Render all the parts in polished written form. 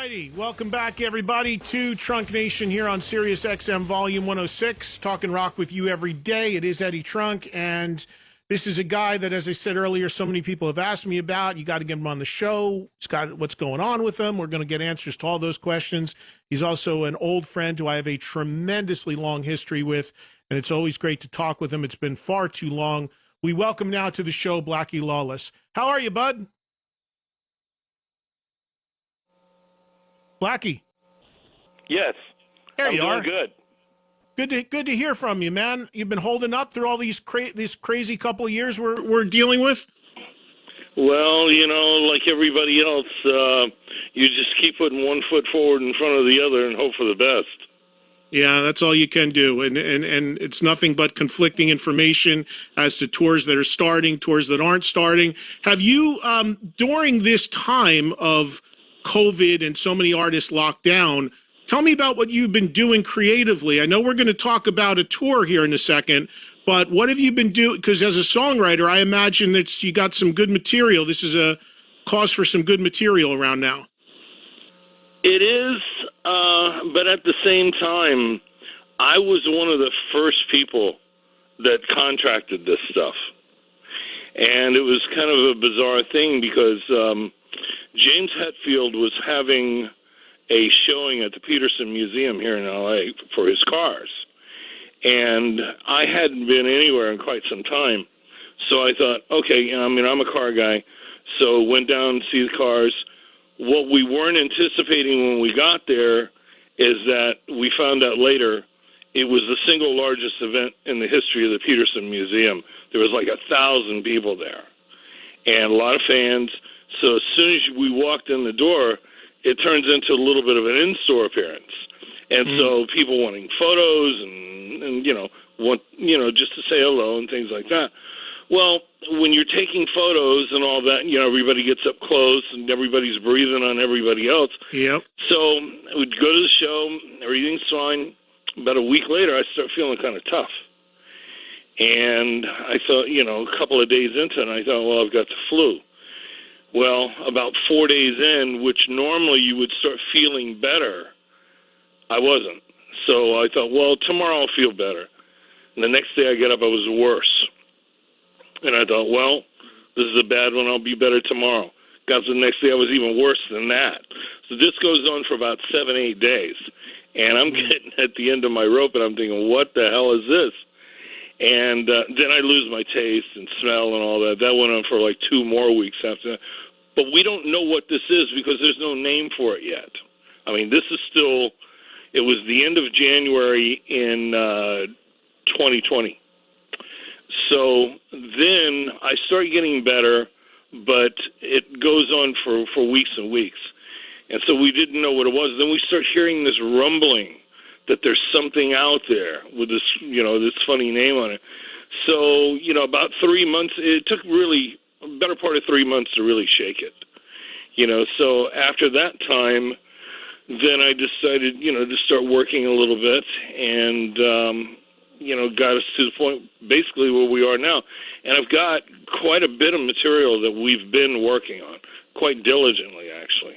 righty, welcome back everybody to Trunk Nation here on SiriusXm Volume 106, talking rock with you every day. It is Eddie Trunk, and this is a guy that, as I said earlier, so many people have asked me about. You got to get him on the show. It's got what's going on with him. We're going to get answers to all those questions. He's also an old friend who I have a tremendously long history with, and it's always great to talk with him. It's been far too long. We welcome now to the show Blackie Lawless. How are you, bud? Blackie. Yes. There you are. Good. Good to hear from you, man. You've been holding up through all these crazy couple of years we're dealing with. Well, you know, like everybody else, you just keep putting one foot forward in front of the other and hope for the best. Yeah, that's all you can do, and it's nothing but conflicting information as to tours that are starting, tours that aren't starting. Have you, during this time of COVID and so many artists locked down, tell me about what you've been doing creatively. I know we're going to talk about a tour here in a second, but what have you been doing? Because as a songwriter, I imagine that you got some good material. This is a cause for some good material around now. It is, but at the same time, I was one of the first people that contracted this stuff. And it was kind of a bizarre thing because James Hetfield was having a showing at the Peterson Museum here in L.A. for his cars. And I hadn't been anywhere in quite some time. So I thought, okay, I mean, I'm a car guy, so went down to see the cars. What we weren't anticipating when we got there is that we found out later it was the single largest event in the history of the Peterson Museum. There was like 1,000 people there and a lot of fans. So as soon as we walked in the door, it turns into a little bit of an in-store appearance. And so people wanting photos and just to say hello and things like that. Well, when you're taking photos and all that, you know, everybody gets up close and everybody's breathing on everybody else. Yep. So we'd go to the show, everything's fine. About a week later, I start feeling kind of tough. And I thought, you know, a couple of days into it, I thought, well, I've got the flu. Well, about 4 days in, which normally you would start feeling better, I wasn't. So I thought, well, tomorrow I'll feel better. And the next day I get up, I was worse. And I thought, well, this is a bad one. I'll be better tomorrow. Got to the next day, I was even worse than that. So this goes on for about 7-8 days. And I'm getting at the end of my rope, and I'm thinking, what the hell is this? And then I lose my taste and smell and all that. That went on for like 2 more weeks after that. But we don't know what this is because there's no name for it yet. I mean, this is still, it was the end of January in 2020. So then I start getting better, but it goes on for weeks and weeks. And so we didn't know what it was. Then we start hearing this rumbling that there's something out there with this, you know, this funny name on it. So, you know, about 3 months, it took really a better part of 3 months to really shake it. You know, so after that time, then I decided, you know, to start working a little bit and, you know, got us to the point basically where we are now. And I've got quite a bit of material that we've been working on, quite diligently, actually.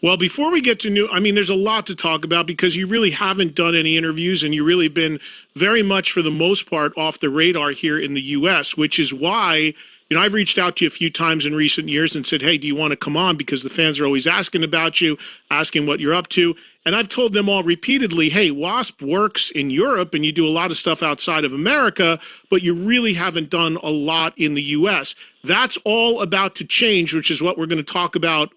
Well, before we get to there's a lot to talk about because you really haven't done any interviews and you really been very much, for the most part, off the radar here in the U.S., which is why, you know, I've reached out to you a few times in recent years and said, hey, do you want to come on? Because the fans are always asking about you, asking what you're up to. And I've told them all repeatedly, hey, Wasp works in Europe and you do a lot of stuff outside of America, but you really haven't done a lot in the U.S. That's all about to change, which is what we're going to talk about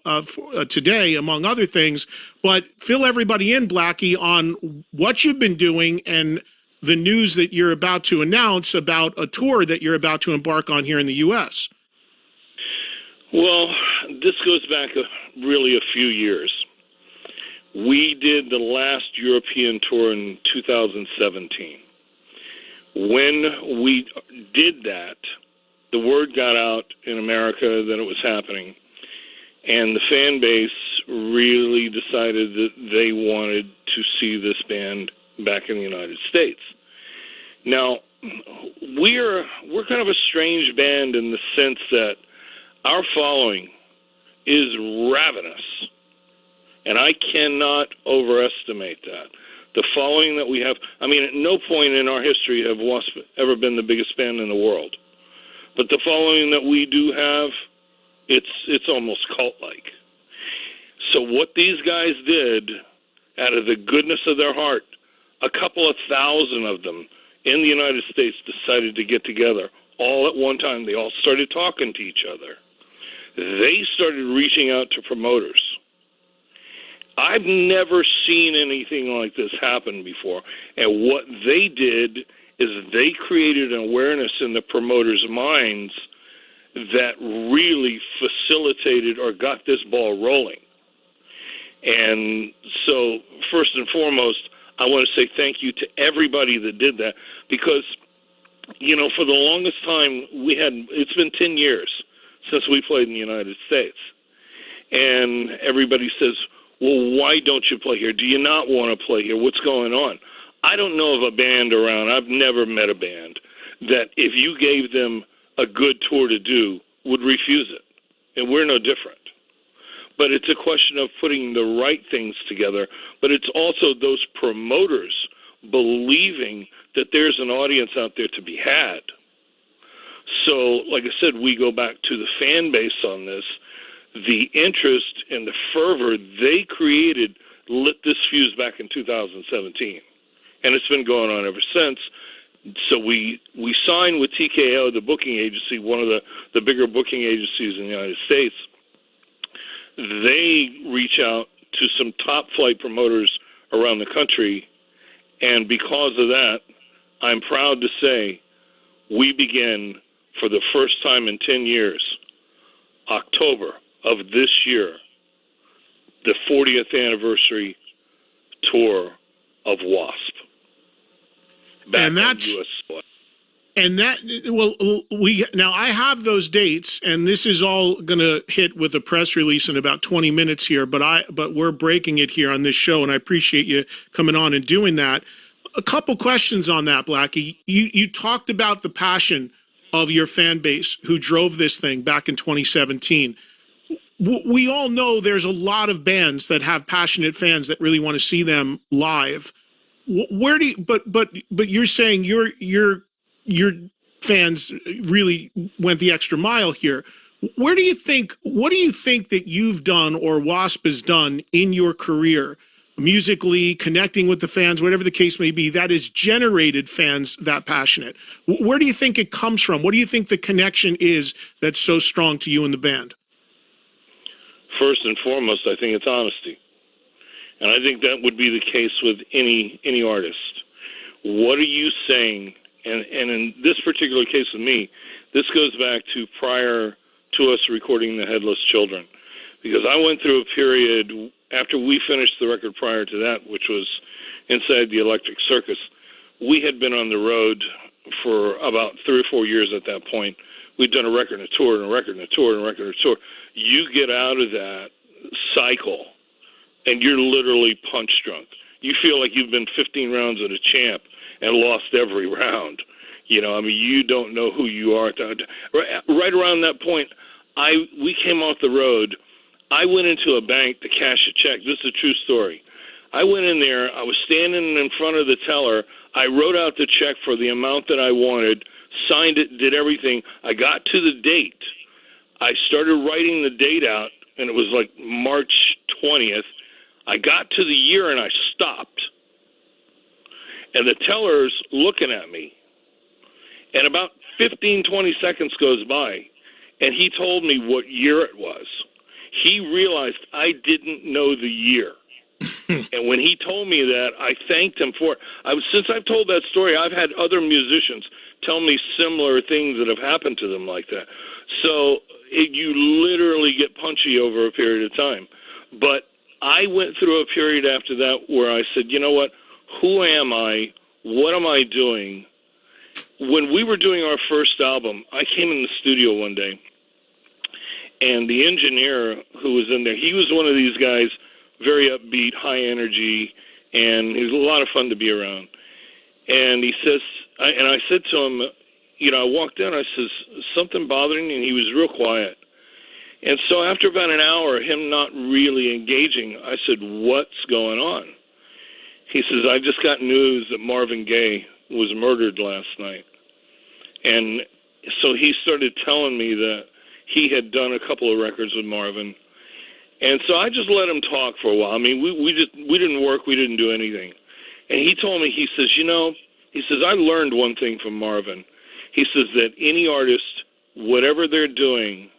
today, among other things. But fill everybody in, Blackie, on what you've been doing and the news that you're about to announce about a tour that you're about to embark on here in the U.S. Well, this goes back really a few years. We did the last European tour in 2017. When we did that, the word got out in America that it was happening, and the fan base really decided that they wanted to see this band back in the United States. Now, we're kind of a strange band in the sense that our following is ravenous. And I cannot overestimate that. The following that we have, I mean, at no point in our history have Wasp ever been the biggest band in the world. But the following that we do have, it's almost cult-like. So what these guys did, out of the goodness of their heart, a couple of thousand of them in the United States decided to get together all at one time. They all started talking to each other. They started reaching out to promoters. I've never seen anything like this happen before. And what they did is they created an awareness in the promoters' minds that really facilitated or got this ball rolling. And so, first and foremost, I want to say thank you to everybody that did that, because, you know, for the longest time, it's been 10 years since we played in the United States. And everybody says, well, why don't you play here? Do you not want to play here? What's going on? I don't know of a band around. I've never met a band that if you gave them a good tour to do would refuse it. And we're no different. But it's a question of putting the right things together. But it's also those promoters believing that there's an audience out there to be had. So, like I said, we go back to the fan base on this. The interest and the fervor they created lit this fuse back in 2017. And it's been going on ever since. So we signed with TKO, the booking agency, one of the bigger booking agencies in the United States. They reach out to some top flight promoters around the country. And because of that, I'm proud to say we begin for the first time in 10 years, October of this year, the 40th anniversary tour of Wasp. And that's US soil. And that, well, now I have those dates, and this is all going to hit with a press release in about 20 minutes here, but we're breaking it here on this show, and I appreciate you coming on and doing that. A couple questions on that, Blackie. You talked about the passion of your fan base who drove this thing back in 2017. We all know there's a lot of bands that have passionate fans that really want to see them live. Where do you, but you're saying your fans really went the extra mile here. What do you think that you've done or Wasp has done in your career, musically, connecting with the fans, whatever the case may be, that has generated fans that passionate? Where do you think it comes from? What do you think the connection is that's so strong to you and the band? First and foremost, I think it's honesty. And I think that would be the case with any artist. What are you saying? And in this particular case with me, this goes back to prior to us recording The Headless Children. Because I went through a period after we finished the record prior to that, which was Inside the Electric Circus. We had been on the road for about 3 or 4 years at that point. We'd done a record and a tour and a record and a tour and a record and a tour. You get out of that cycle, and you're literally punch drunk. You feel like you've been 15 rounds at a champ and lost every round. You know, I mean, you don't know who you are. Right around that point, we came off the road. I went into a bank to cash a check. This is a true story. I went in there. I was standing in front of the teller. I wrote out the check for the amount that I wanted, signed it, did everything. I got to the date. I started writing the date out, and it was like March 20th. I got to the year, and I stopped. And the teller's looking at me. And about 15, 20 seconds goes by, and he told me what year it was. He realized I didn't know the year. And when he told me that, I thanked him for it. Since I've told that story, I've had other musicians tell me similar things that have happened to them like that. So you literally get punchy over a period of time. But I went through a period after that where I said, you know what? Who am I? What am I doing? When we were doing our first album, I came in the studio one day, and the engineer who was in there, he was one of these guys, very upbeat, high energy, and he was a lot of fun to be around. And he says, and I said to him, you know, I walked in, I says, something bothering me? And he was real quiet. And so after about an hour, him not really engaging, I said, "What's going on?" He says, "I just got news that Marvin Gaye was murdered last night." And so he started telling me that he had done a couple of records with Marvin. And so I just let him talk for a while. I mean, we didn't work, we didn't do anything. And he told me, he says, I learned one thing from Marvin. He says that any artist, whatever they're doing,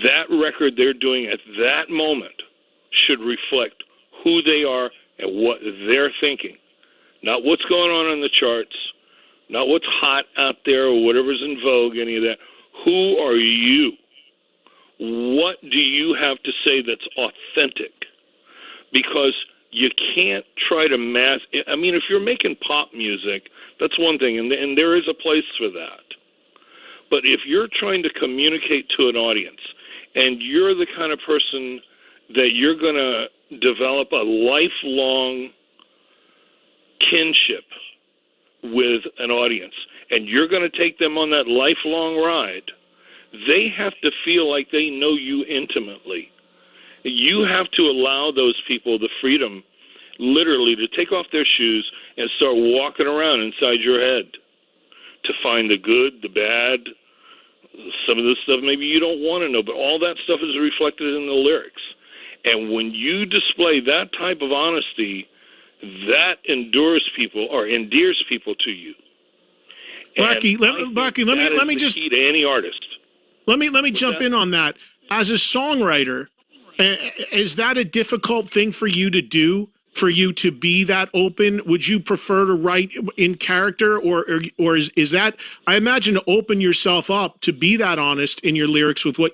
that record they're doing at that moment should reflect who they are and what they're thinking. Not what's going on the charts, not what's hot out there or whatever's in vogue, any of that. Who are you? What do you have to say that's authentic? Because you can't try to mass. I mean, if you're making pop music, that's one thing, and there is a place for that. But if you're trying to communicate to an audience, and you're the kind of person that you're going to develop a lifelong kinship with an audience, and you're going to take them on that lifelong ride, they have to feel like they know you intimately. You have to allow those people the freedom, literally, to take off their shoes and start walking around inside your head to find the good, the bad, some of the stuff maybe you don't want to know, but all that stuff is reflected in the lyrics. And when you display that type of honesty, that endears people to you. Blackie, let me just key to any artist. Let me jump in on that. As a songwriter, is that a difficult thing for you to do? For you to be that open? Would you prefer to write in character, or is that, I imagine, to open yourself up to be that honest in your lyrics with what's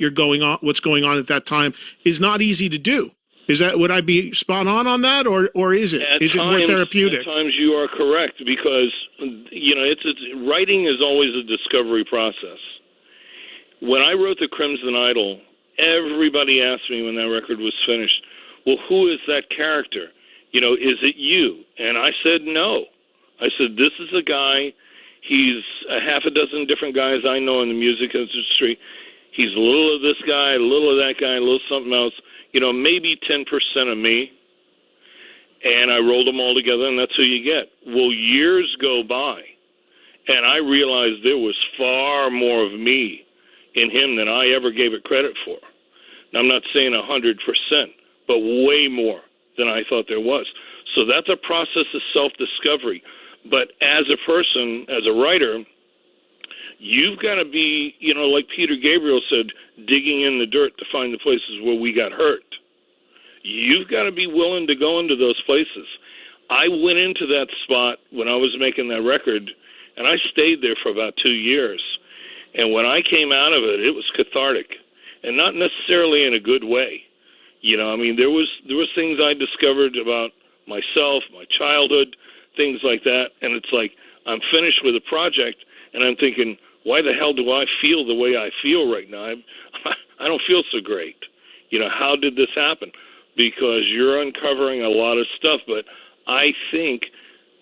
going on at that time is not easy to do. Is that, would I be spot on that, or is it? Is it more therapeutic? At times you are correct, because writing is always a discovery process. When I wrote The Crimson Idol, everybody asked me when that record was finished, well, who is that character? Is it you? And I said no. I said, this is a guy, he's a half a dozen different guys I know in the music industry. He's a little of this guy, a little of that guy, a little something else, maybe 10% of me. And I rolled them all together, and that's who you get. Well, years go by, and I realized there was far more of me in him than I ever gave it credit for. Now, I'm not saying 100%, but way more than I thought there was. So that's a process of self-discovery. But as a person, as a writer, you've got to be, like Peter Gabriel said, digging in the dirt to find the places where we got hurt. You've got to be willing to go into those places. I went into that spot when I was making that record, and I stayed there for about 2 years. And when I came out of it, it was cathartic, and not necessarily in a good way. There was things I discovered about myself, my childhood, things like that, and it's like I'm finished with a project, and I'm thinking, why the hell do I feel the way I feel right now? I don't feel so great. How did this happen? Because you're uncovering a lot of stuff, but I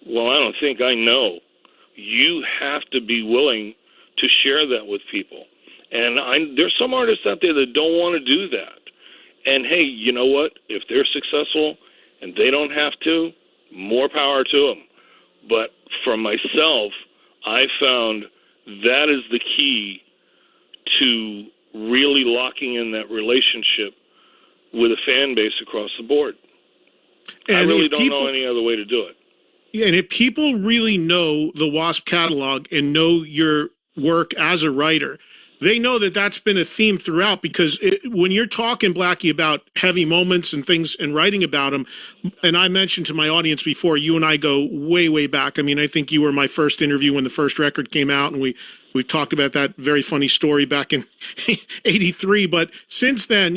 know you have to be willing to share that with people. And there's some artists out there that don't want to do that. And hey, you know what? If they're successful and they don't have to, more power to them. But for myself, I found that is the key to really locking in that relationship with a fan base across the board. And I really don't know any other way to do it. Yeah, and if people really know the Wasp catalog and know your work as a writer, they know that that's been a theme throughout, because when you're talking, Blackie, about heavy moments and things and writing about them, and I mentioned to my audience before, you and I go way, way back. I mean, I think you were my first interview when the first record came out, and we've talked about that very funny story back in '83. But since then,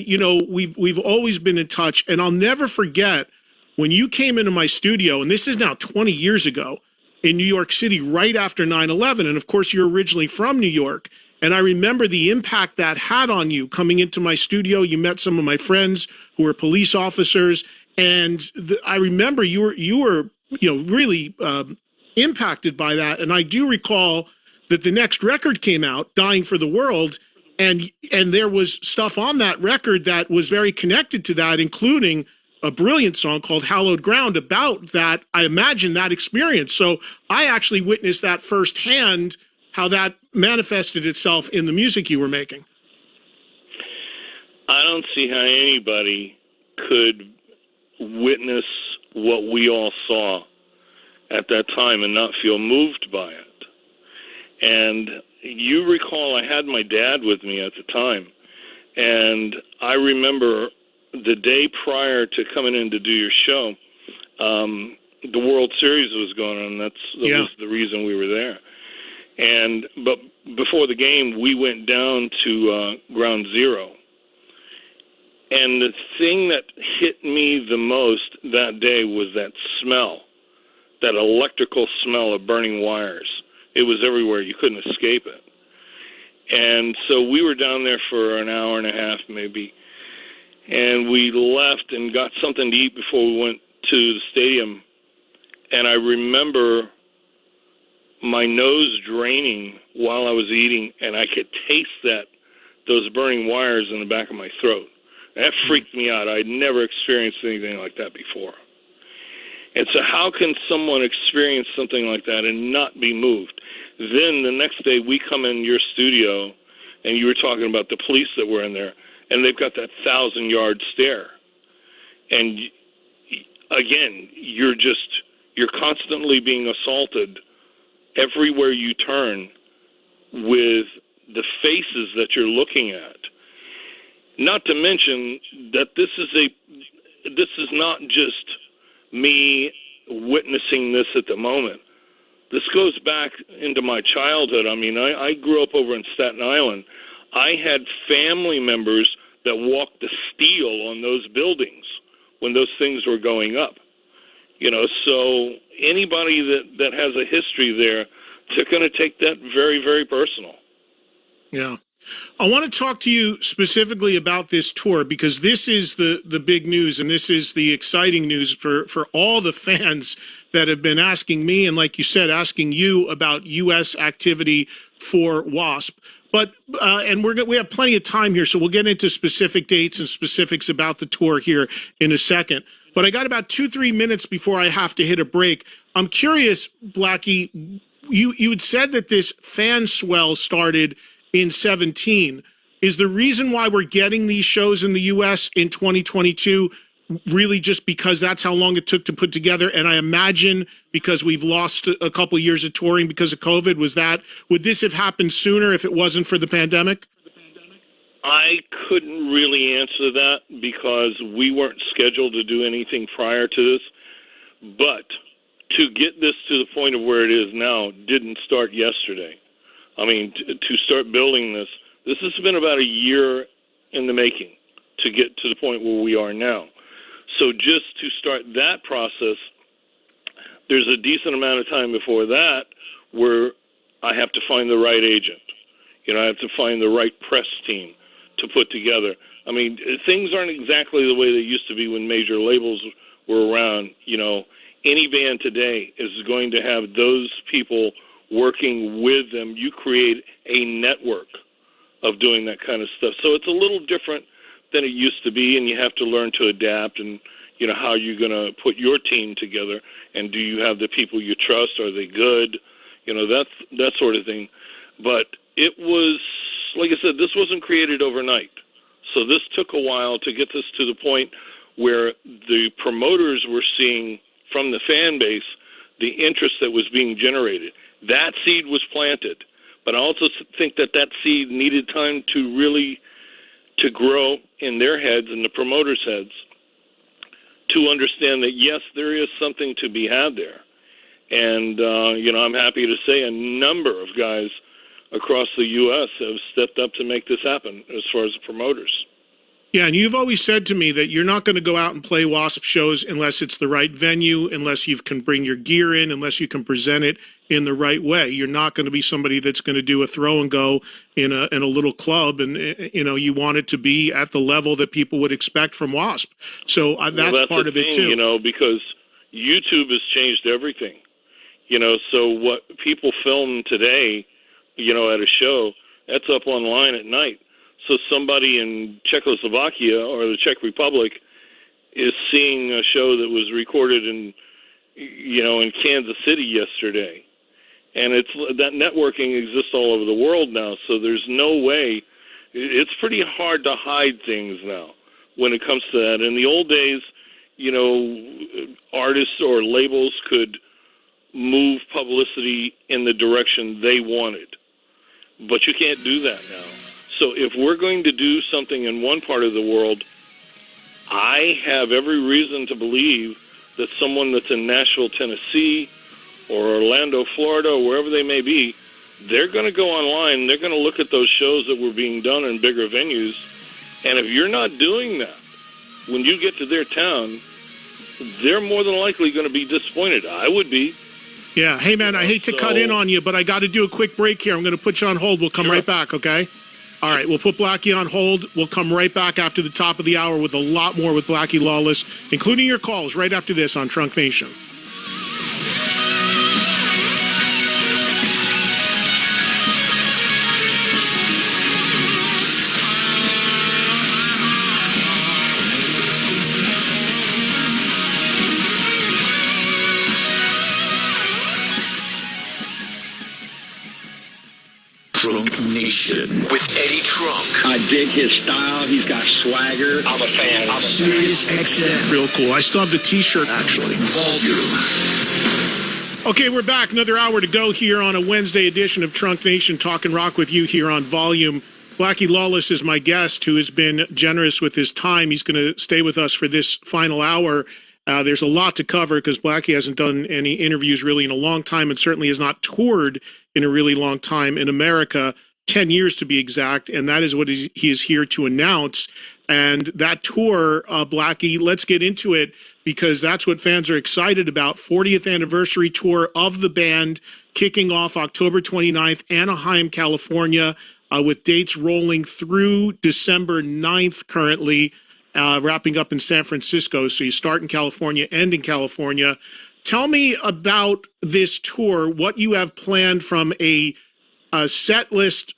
we've always been in touch, and I'll never forget when you came into my studio, and this is now 20 years ago, in New York City, right after 9/11, and of course, you're originally from New York. And I remember the impact that had on you coming into my studio. You met some of my friends who were police officers, and I remember you were really impacted by that. And I do recall that the next record came out, "Dying for the World," and there was stuff on that record that was very connected to that, including a brilliant song called Hallowed Ground about that, I imagine, that experience. So I actually witnessed that firsthand, how that manifested itself in the music you were making. I don't see how anybody could witness what we all saw at that time and not feel moved by it. And you recall I had my dad with me at the time, and I remember the day prior to coming in to do your show, the World Series was going on. That was the reason we were there. But before the game, we went down to Ground Zero. And the thing that hit me the most that day was that smell, that electrical smell of burning wires. It was everywhere. You couldn't escape it. And so we were down there for an hour and a half maybe, and we left and got something to eat before we went to the stadium. And I remember my nose draining while I was eating, and I could taste those burning wires in the back of my throat. That freaked me out. I'd never experienced anything like that before. And so how can someone experience something like that and not be moved? Then the next day we come in your studio, and you were talking about the police that were in there, and they've got that 1,000-yard stare. And again, you're constantly being assaulted everywhere you turn with the faces that you're looking at. Not to mention that this is not just me witnessing this at the moment. This goes back into my childhood. I mean, I grew up over in Staten Island. I had family members that walked the steel on those buildings when those things were going up. So anybody that has a history there, they're going to take that very, very personal. Yeah. I want to talk to you specifically about this tour, because this is the big news, and this is the exciting news for all the fans that have been asking me, and like you said, asking you about U.S. activity for Wasp. But and we have plenty of time here, so we'll get into specific dates and specifics about the tour here in a second. But I got about 2-3 minutes before I have to hit a break. I'm curious, Blackie, you had said that this fan swell started in 2017. Is the reason why we're getting these shows in the U.S. in 2022 really just because that's how long it took to put together? And I imagine because we've lost a couple of years of touring because of COVID, would this have happened sooner if it wasn't for the pandemic? I couldn't really answer that because we weren't scheduled to do anything prior to this. But to get this to the point of where it is now didn't start yesterday. I mean, to start building this has been about a year in the making to get to the point where we are now. So just to start that process, there's a decent amount of time before that where I have to find the right agent. I have to find the right press team to put together. I mean, things aren't exactly the way they used to be when major labels were around. Any band today is going to have those people working with them. You create a network of doing that kind of stuff. So it's a little different than it used to be, and you have to learn to adapt and, how you're going to put your team together, and do you have the people you trust? Are they good? That sort of thing. But it was, like I said, this wasn't created overnight. So this took a while to get this to the point where the promoters were seeing from the fan base the interest that was being generated. That seed was planted, but I also think that seed needed time to grow in their heads and the promoters' heads to understand that, yes, there is something to be had there. And, I'm happy to say a number of guys across the U.S. have stepped up to make this happen as far as the promoters. Yeah, and you've always said to me that you're not going to go out and play Wasp shows unless it's the right venue, unless you can bring your gear in, unless you can present it in the right way. You're not going to be somebody that's going to do a throw and go in a little club, and you want it to be at the level that people would expect from Wasp. So that's part of it too. Because YouTube has changed everything. So what people film today, at a show, that's up online at night. So somebody in Czechoslovakia or the Czech Republic is seeing a show that was recorded in Kansas City yesterday. And that networking exists all over the world now, so there's no way. It's pretty hard to hide things now when it comes to that. In the old days, artists or labels could move publicity in the direction they wanted. But you can't do that now. So if we're going to do something in one part of the world, I have every reason to believe that someone that's in Nashville, Tennessee, or Orlando, Florida, or wherever they may be, they're going to go online, they're going to look at those shows that were being done in bigger venues, and if you're not doing that, when you get to their town, they're more than likely going to be disappointed. I would be. Yeah. Hey, man, I hate to cut in on you, but I got to do a quick break here. I'm going to put you on hold. We'll come right back, okay? All right, we'll put Blackie on hold. We'll come right back after the top of the hour with a lot more with Blackie Lawless, including your calls right after this on Trunk Nation. Trunk Nation with Eddie Trunk. I dig his style. He's got swagger. I'm a fan. SiriusXm. Real cool. I still have the T-shirt, actually. Volume. Okay, we're back. Another hour to go here on a Wednesday edition of Trunk Nation, talking rock with you here on Volume. Blackie Lawless is my guest, who has been generous with his time. He's going to stay with us for this final hour. There's a lot to cover because Blackie hasn't done any interviews really in a long time and certainly has not toured in a really long time in America, 10 years to be exact, and that is what he is here to announce. And that tour, Blackie, let's get into it because that's what fans are excited about. 40th anniversary tour of the band kicking off October 29th, Anaheim, California, with dates rolling through December 9th currently, wrapping up in San Francisco. So you start in California, end in California. Tell me about this tour, what you have planned from a set list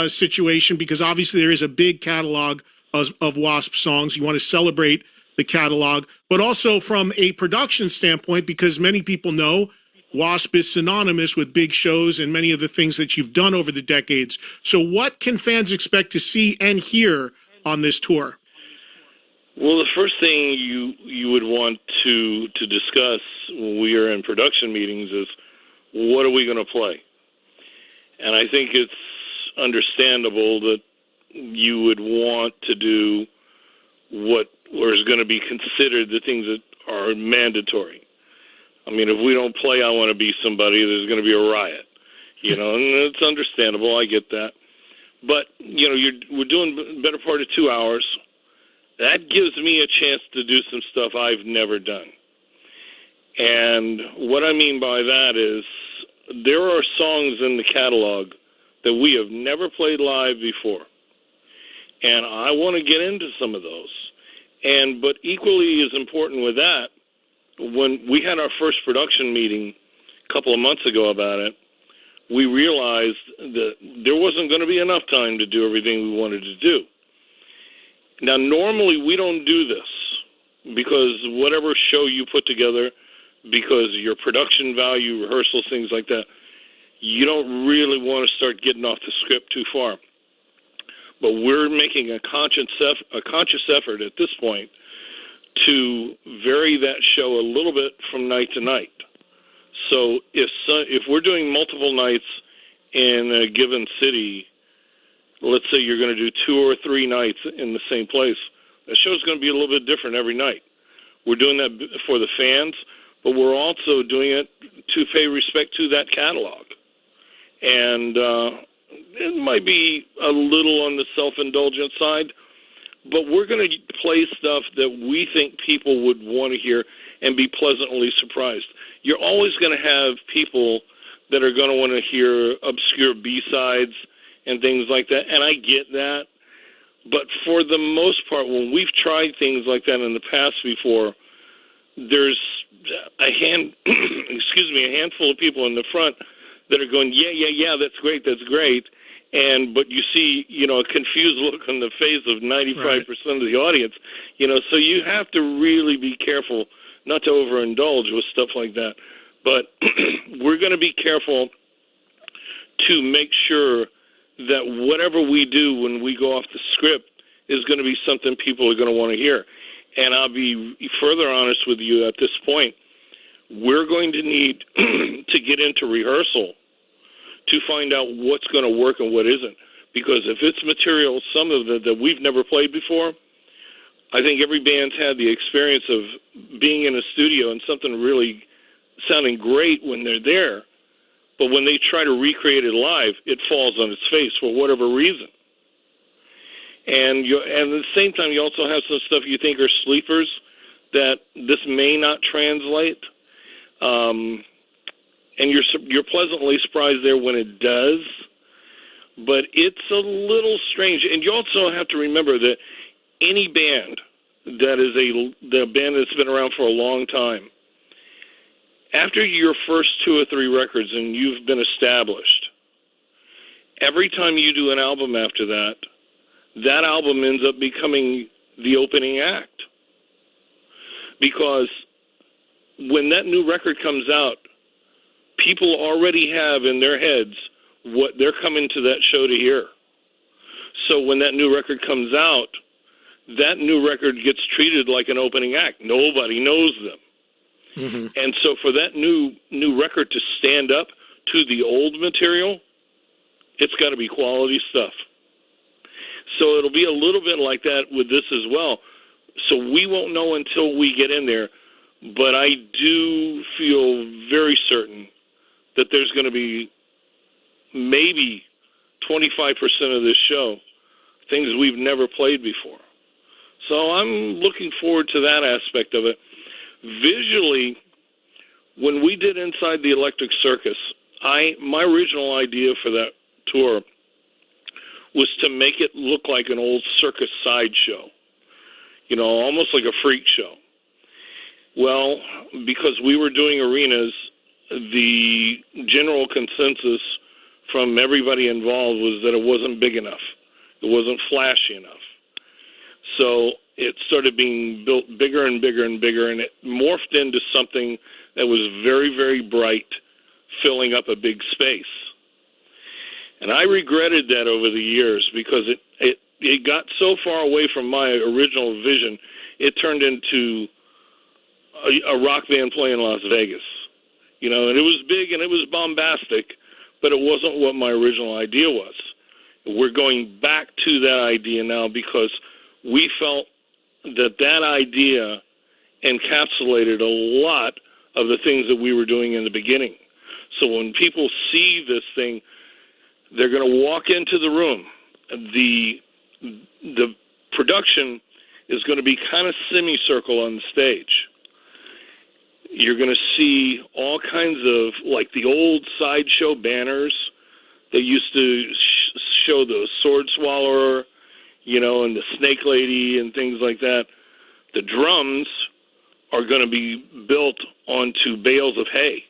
situation, because obviously there is a big catalog of Wasp songs. You want to celebrate the catalog, but also from a production standpoint, because many people know Wasp is synonymous with big shows and many of the things that you've done over the decades. So what can fans expect to see and hear on this tour? Well, the first thing you would want to discuss when we are in production meetings is what are we going to play? And I think it's understandable that you would want to do what is going to be considered the things that are mandatory. I mean, if we don't play I Want to Be Somebody, there's going to be a riot, and it's understandable. I get that. But, we're doing the better part of 2 hours. That gives me a chance to do some stuff I've never done. And what I mean by that is there are songs in the catalog that we have never played live before. And I want to get into some of those. But equally as important with that, when we had our first production meeting a couple of months ago about it, we realized that there wasn't going to be enough time to do everything we wanted to do. Now, normally we don't do this because whatever show you put together, because your production value, rehearsals, things like that, you don't really want to start getting off the script too far. But we're making a conscious effort at this point to vary that show a little bit from night to night. So if we're doing multiple nights in a given city, let's say you're going to do 2 or 3 nights in the same place, the show's going to be a little bit different every night. We're doing that for the fans, but we're also doing it to pay respect to that catalog. And it might be a little on the self-indulgent side, but we're going to play stuff that we think people would want to hear and be pleasantly surprised. You're always going to have people that are going to want to hear obscure B-sides and things like that, and I get that. But for the most part, when we've tried things like that in the past before, there's a handful of people in the front that are going, yeah, that's great, but you see, a confused look on the face of 95% of the audience, so you have to really be careful not to overindulge with stuff like that. But we're going to be careful to make sure that whatever we do when we go off the script is going to be something people are going to want to hear. And I'll be further honest with you at this point. We're going to need to get into rehearsal to find out what's going to work and what isn't. Because if it's material, some of it that we've never played before, I think every band's had the experience of being in a studio and something really sounding great when they're there, but when they try to recreate it live, it falls on its face for whatever reason. And at the same time, you also have some stuff you think are sleepers that this may not translate. And you're pleasantly surprised there when it does, but it's a little strange. And you also have to remember that any band that is the band that's been around for a long time, after your first 2 or 3 records and you've been established, every time you do an album after that, that album ends up becoming the opening act. Because when that new record comes out, people already have in their heads what they're coming to that show to hear. So when that new record comes out, that new record gets treated like an opening act. Nobody knows them. Mm-hmm. And so for that new record to stand up to the old material, it's got to be quality stuff. So it'll be a little bit like that with this as well. So we won't know until we get in there, but I do feel very certain that there's going to be maybe 25% of this show things we've never played before. So I'm looking forward to that aspect of it. Visually, when we did Inside the Electric Circus, my original idea for that tour was to make it look like an old circus sideshow, almost like a freak show. Well, because we were doing arenas, the general consensus from everybody involved was that it wasn't big enough. It wasn't flashy enough. So it started being built bigger and bigger and bigger, and it morphed into something that was very, very bright, filling up a big space. And I regretted that over the years because it got so far away from my original vision, it turned into a rock band playing Las Vegas. And it was big and it was bombastic, but it wasn't what my original idea was. We're going back to that idea now because we felt that idea encapsulated a lot of the things that we were doing in the beginning. So when people see this thing, they're going to walk into the room. The production is going to be kind of semicircle on the stage. You're going to see all kinds of, like the old sideshow banners that used to show the sword swallower, and the snake lady and things like that. The drums are going to be built onto bales of hay.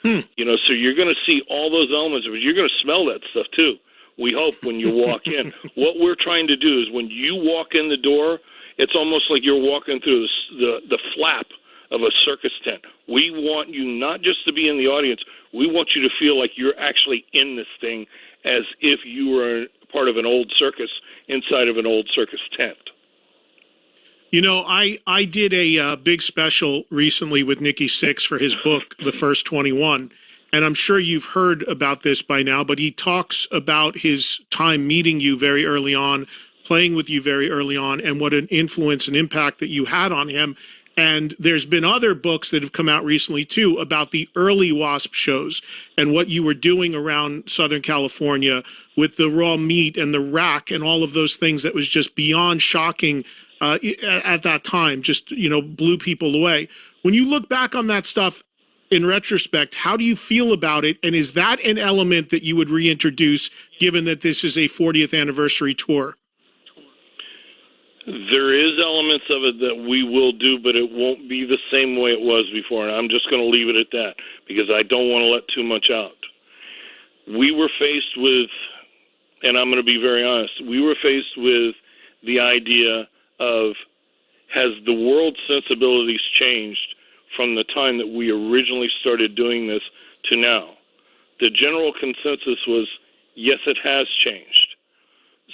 So you're going to see all those elements, but you're going to smell that stuff too. We hope when you walk in. What we're trying to do is when you walk in the door, it's almost like you're walking through the flap of a circus tent. We want you not just to be in the audience, we want you to feel like you're actually in this thing as if you were part of an old circus inside of an old circus tent. I did a big special recently with Nikki Sixx for his book, The First 21, and I'm sure you've heard about this by now, but he talks about his time meeting you very early on, playing with you very early on, and what an influence and impact that you had on him. And there's been other books that have come out recently, too, about the early Wasp shows and what you were doing around Southern California with the raw meat and the rack and all of those things that was just beyond shocking at that time, just, blew people away. When you look back on that stuff in retrospect, how do you feel about it? And is that an element that you would reintroduce, given that this is a 40th anniversary tour? There is elements of it that we will do, but it won't be the same way it was before. And I'm just going to leave it at that because I don't want to let too much out. We were faced with and I'm going to be very honest, we were faced with the idea of, has the world's sensibilities changed from the time that we originally started doing this to now? The general consensus was, yes, it has changed.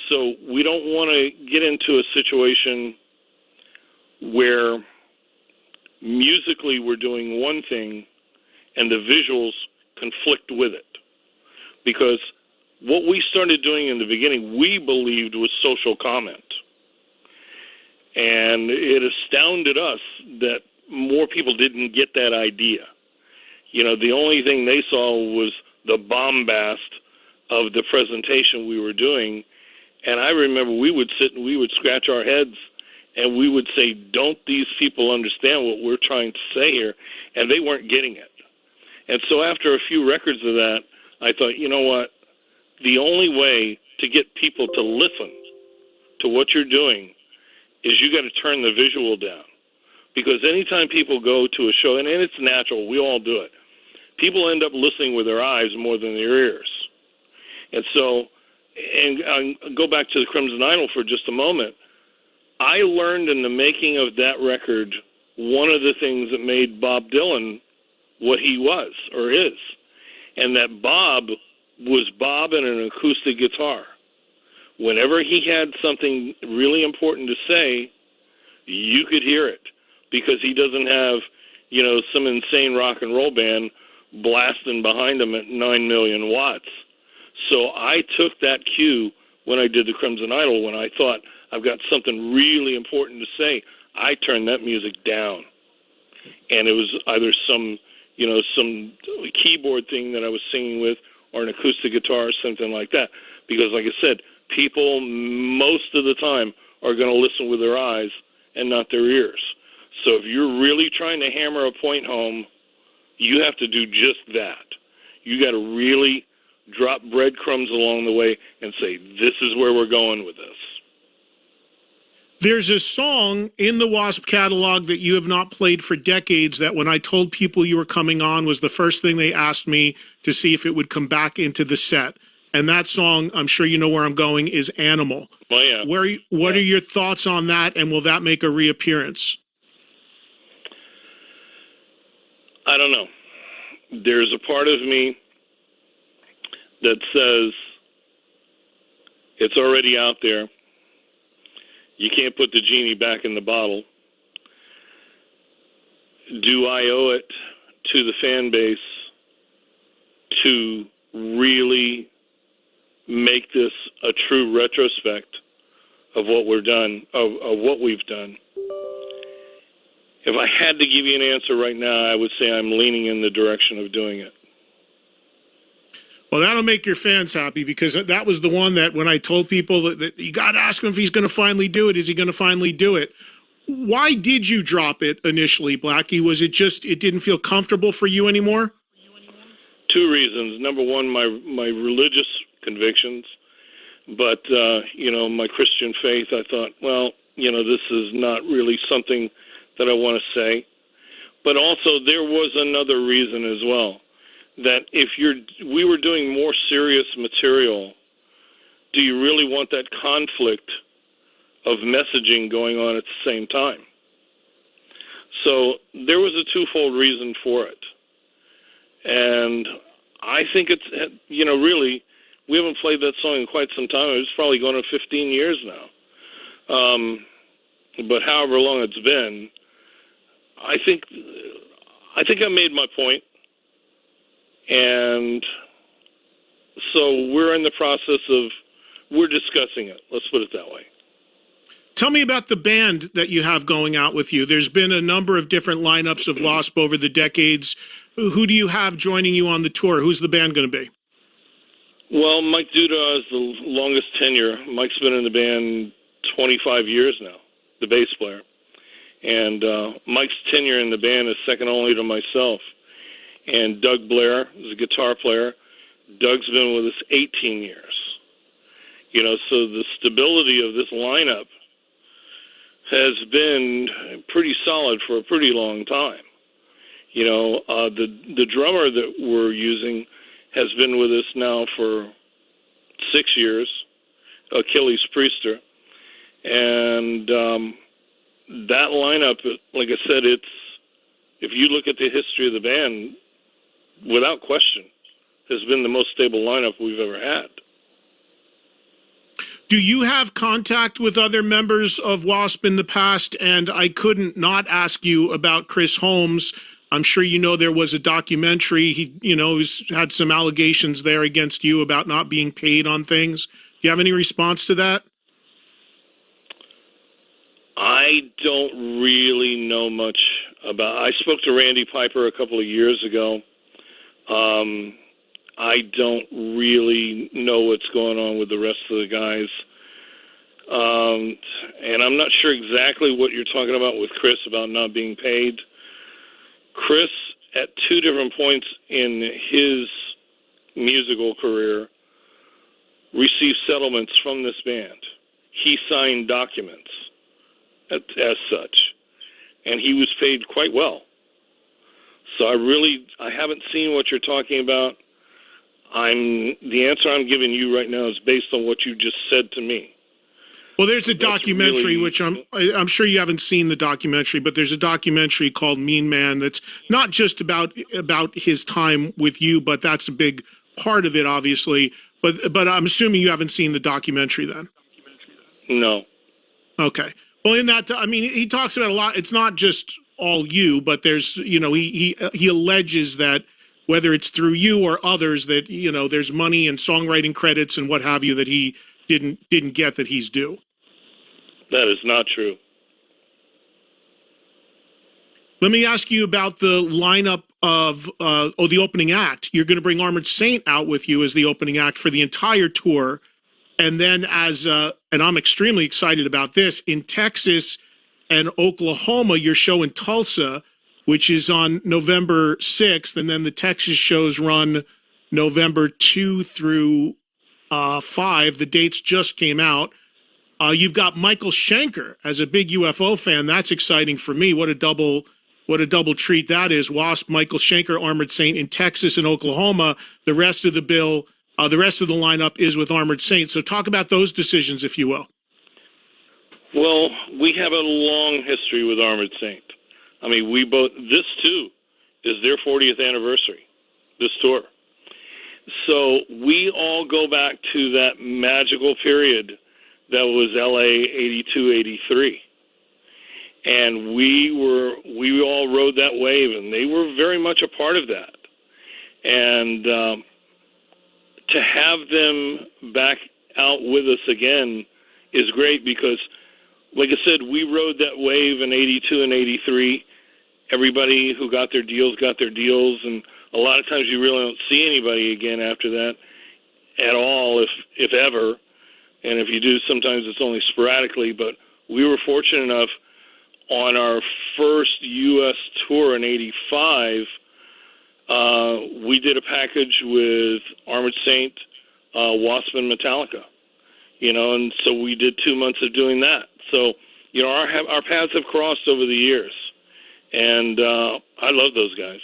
So we don't want to get into a situation where musically we're doing one thing and the visuals conflict with it. Because what we started doing in the beginning, we believed was social comment. And it astounded us that more people didn't get that idea. You know, the only thing they saw was the bombast of the presentation we were doing. And I remember we would sit and we would scratch our heads and we would say, don't these people understand what we're trying to say here? And they weren't getting it. And so after a few records of that, I thought, you know what? The only way to get people to listen to what you're doing is you got to turn the visual down. Because anytime people go to a show, and it's natural, we all do it, people end up listening with their eyes more than their ears. And so, and I'll go back to the Crimson Idol for just a moment. I learned in the making of that record one of the things that made Bob Dylan what he was or is. And that Bob was Bob and an acoustic guitar. Whenever he had something really important to say, you could hear it because he doesn't have, you know, some insane rock and roll band blasting behind him at 9 million watts. So I took that cue when I did the Crimson Idol. When I thought I've got something really important to say, I turned that music down. And it was either some keyboard thing that I was singing with or an acoustic guitar or something like that. Because like I said, people most of the time are going to listen with their eyes and not their ears. So if you're really trying to hammer a point home, you have to do just that. You got to really drop breadcrumbs along the way and say, this is where we're going with this. There's a song in the Wasp catalog that you have not played for decades that when I told people you were coming on was the first thing they asked me to see if it would come back into the set. And that song, I'm sure you know where I'm going, is Animal. Oh, yeah. What are your thoughts on that, and will that make a reappearance? I don't know. There's a part of me that says it's already out there. You can't put the genie back in the bottle. Do I owe it to the fan base to really make this a true retrospect of what we've done? If I had to give you an answer right now, I would say I'm leaning in the direction of doing it. Well, that'll make your fans happy because that was the one that when I told people that you got to ask him if he's going to finally do it, is he going to finally do it? Why did you drop it initially, Blackie? Was it just it didn't feel comfortable for you anymore? Two reasons. Number one, my religious convictions, but my Christian faith. I thought, well, this is not really something that I want to say. But also, there was another reason as well. That if we were doing more serious material, do you really want that conflict of messaging going on at the same time? So there was a twofold reason for it. And I think it's, really, we haven't played that song in quite some time. It's probably going on 15 years now. But however long it's been, I think I made my point. And so we're in the process we're discussing it. Let's put it that way. Tell me about the band that you have going out with you. There's been a number of different lineups of Wasp over the decades. Who do you have joining you on the tour? Who's the band going to be? Well, Mike Duda is the longest tenure. Mike's been in the band 25 years now, the bass player. And Mike's tenure in the band is second only to myself. And Doug Blair is a guitar player. Doug's been with us 18 years. So the stability of this lineup has been pretty solid for a pretty long time. The drummer that we're using has been with us now for 6 years, Achilles Priester. And that lineup, like I said, if you look at the history of the band, without question, has been the most stable lineup we've ever had. Do you have contact with other members of Wasp in the past? And I couldn't not ask you about Chris Holmes. I'm sure you know there was a documentary. He's had some allegations there against you about not being paid on things. Do you have any response to that? I don't really know much about. I spoke to Randy Piper a couple of years ago. I don't really know what's going on with the rest of the guys. And I'm not sure exactly what you're talking about with Chris about not being paid. Chris, at 2 different points in his musical career, received settlements from this band. He signed documents as such, and he was paid quite well. So I haven't seen what you're talking about. The answer I'm giving you right now is based on what you just said to me. Well, there's a documentary, which I'm sure you haven't seen the documentary, but there's a documentary called Mean Man that's not just about his time with you, but that's a big part of it, obviously. But I'm assuming you haven't seen the documentary then. No. Okay. Well, in that, I mean, he talks about a lot. It's not just all you, but there's, he alleges that whether it's through you or others that, there's money and songwriting credits and what have you that he didn't get that he's due. That is not true. Let me ask you about the lineup of the opening act. You're going to bring Armored Saint out with you as the opening act for the entire tour. And then and I'm extremely excited about this, in Texas and Oklahoma, your show in Tulsa, which is on November 6th. And then the Texas shows run November 2 through 5. The dates just came out. You've got Michael Schenker as a big UFO fan. That's exciting for me. What a double treat that is. Wasp, Michael Schenker, Armored Saint in Texas and Oklahoma. The rest of the bill, the rest of the lineup is with Armored Saint. So talk about those decisions, if you will. Well, we have a long history with Armored Saint. I mean, this too is their 40th anniversary, this tour. So we all go back to that magical period that was LA 82, 83. And we all rode that wave, and they were very much a part of that. And to have them back out with us again is great because, like I said, we rode that wave in 82 and 83. Everybody who got their deals, and a lot of times you really don't see anybody again after that at all, if ever. And if you do, sometimes it's only sporadically. But we were fortunate enough on our first U.S. tour in 85, we did a package with Armored Saint, Wasp, and Metallica. And so we did 2 months of doing that. So, our paths have crossed over the years. And I love those guys.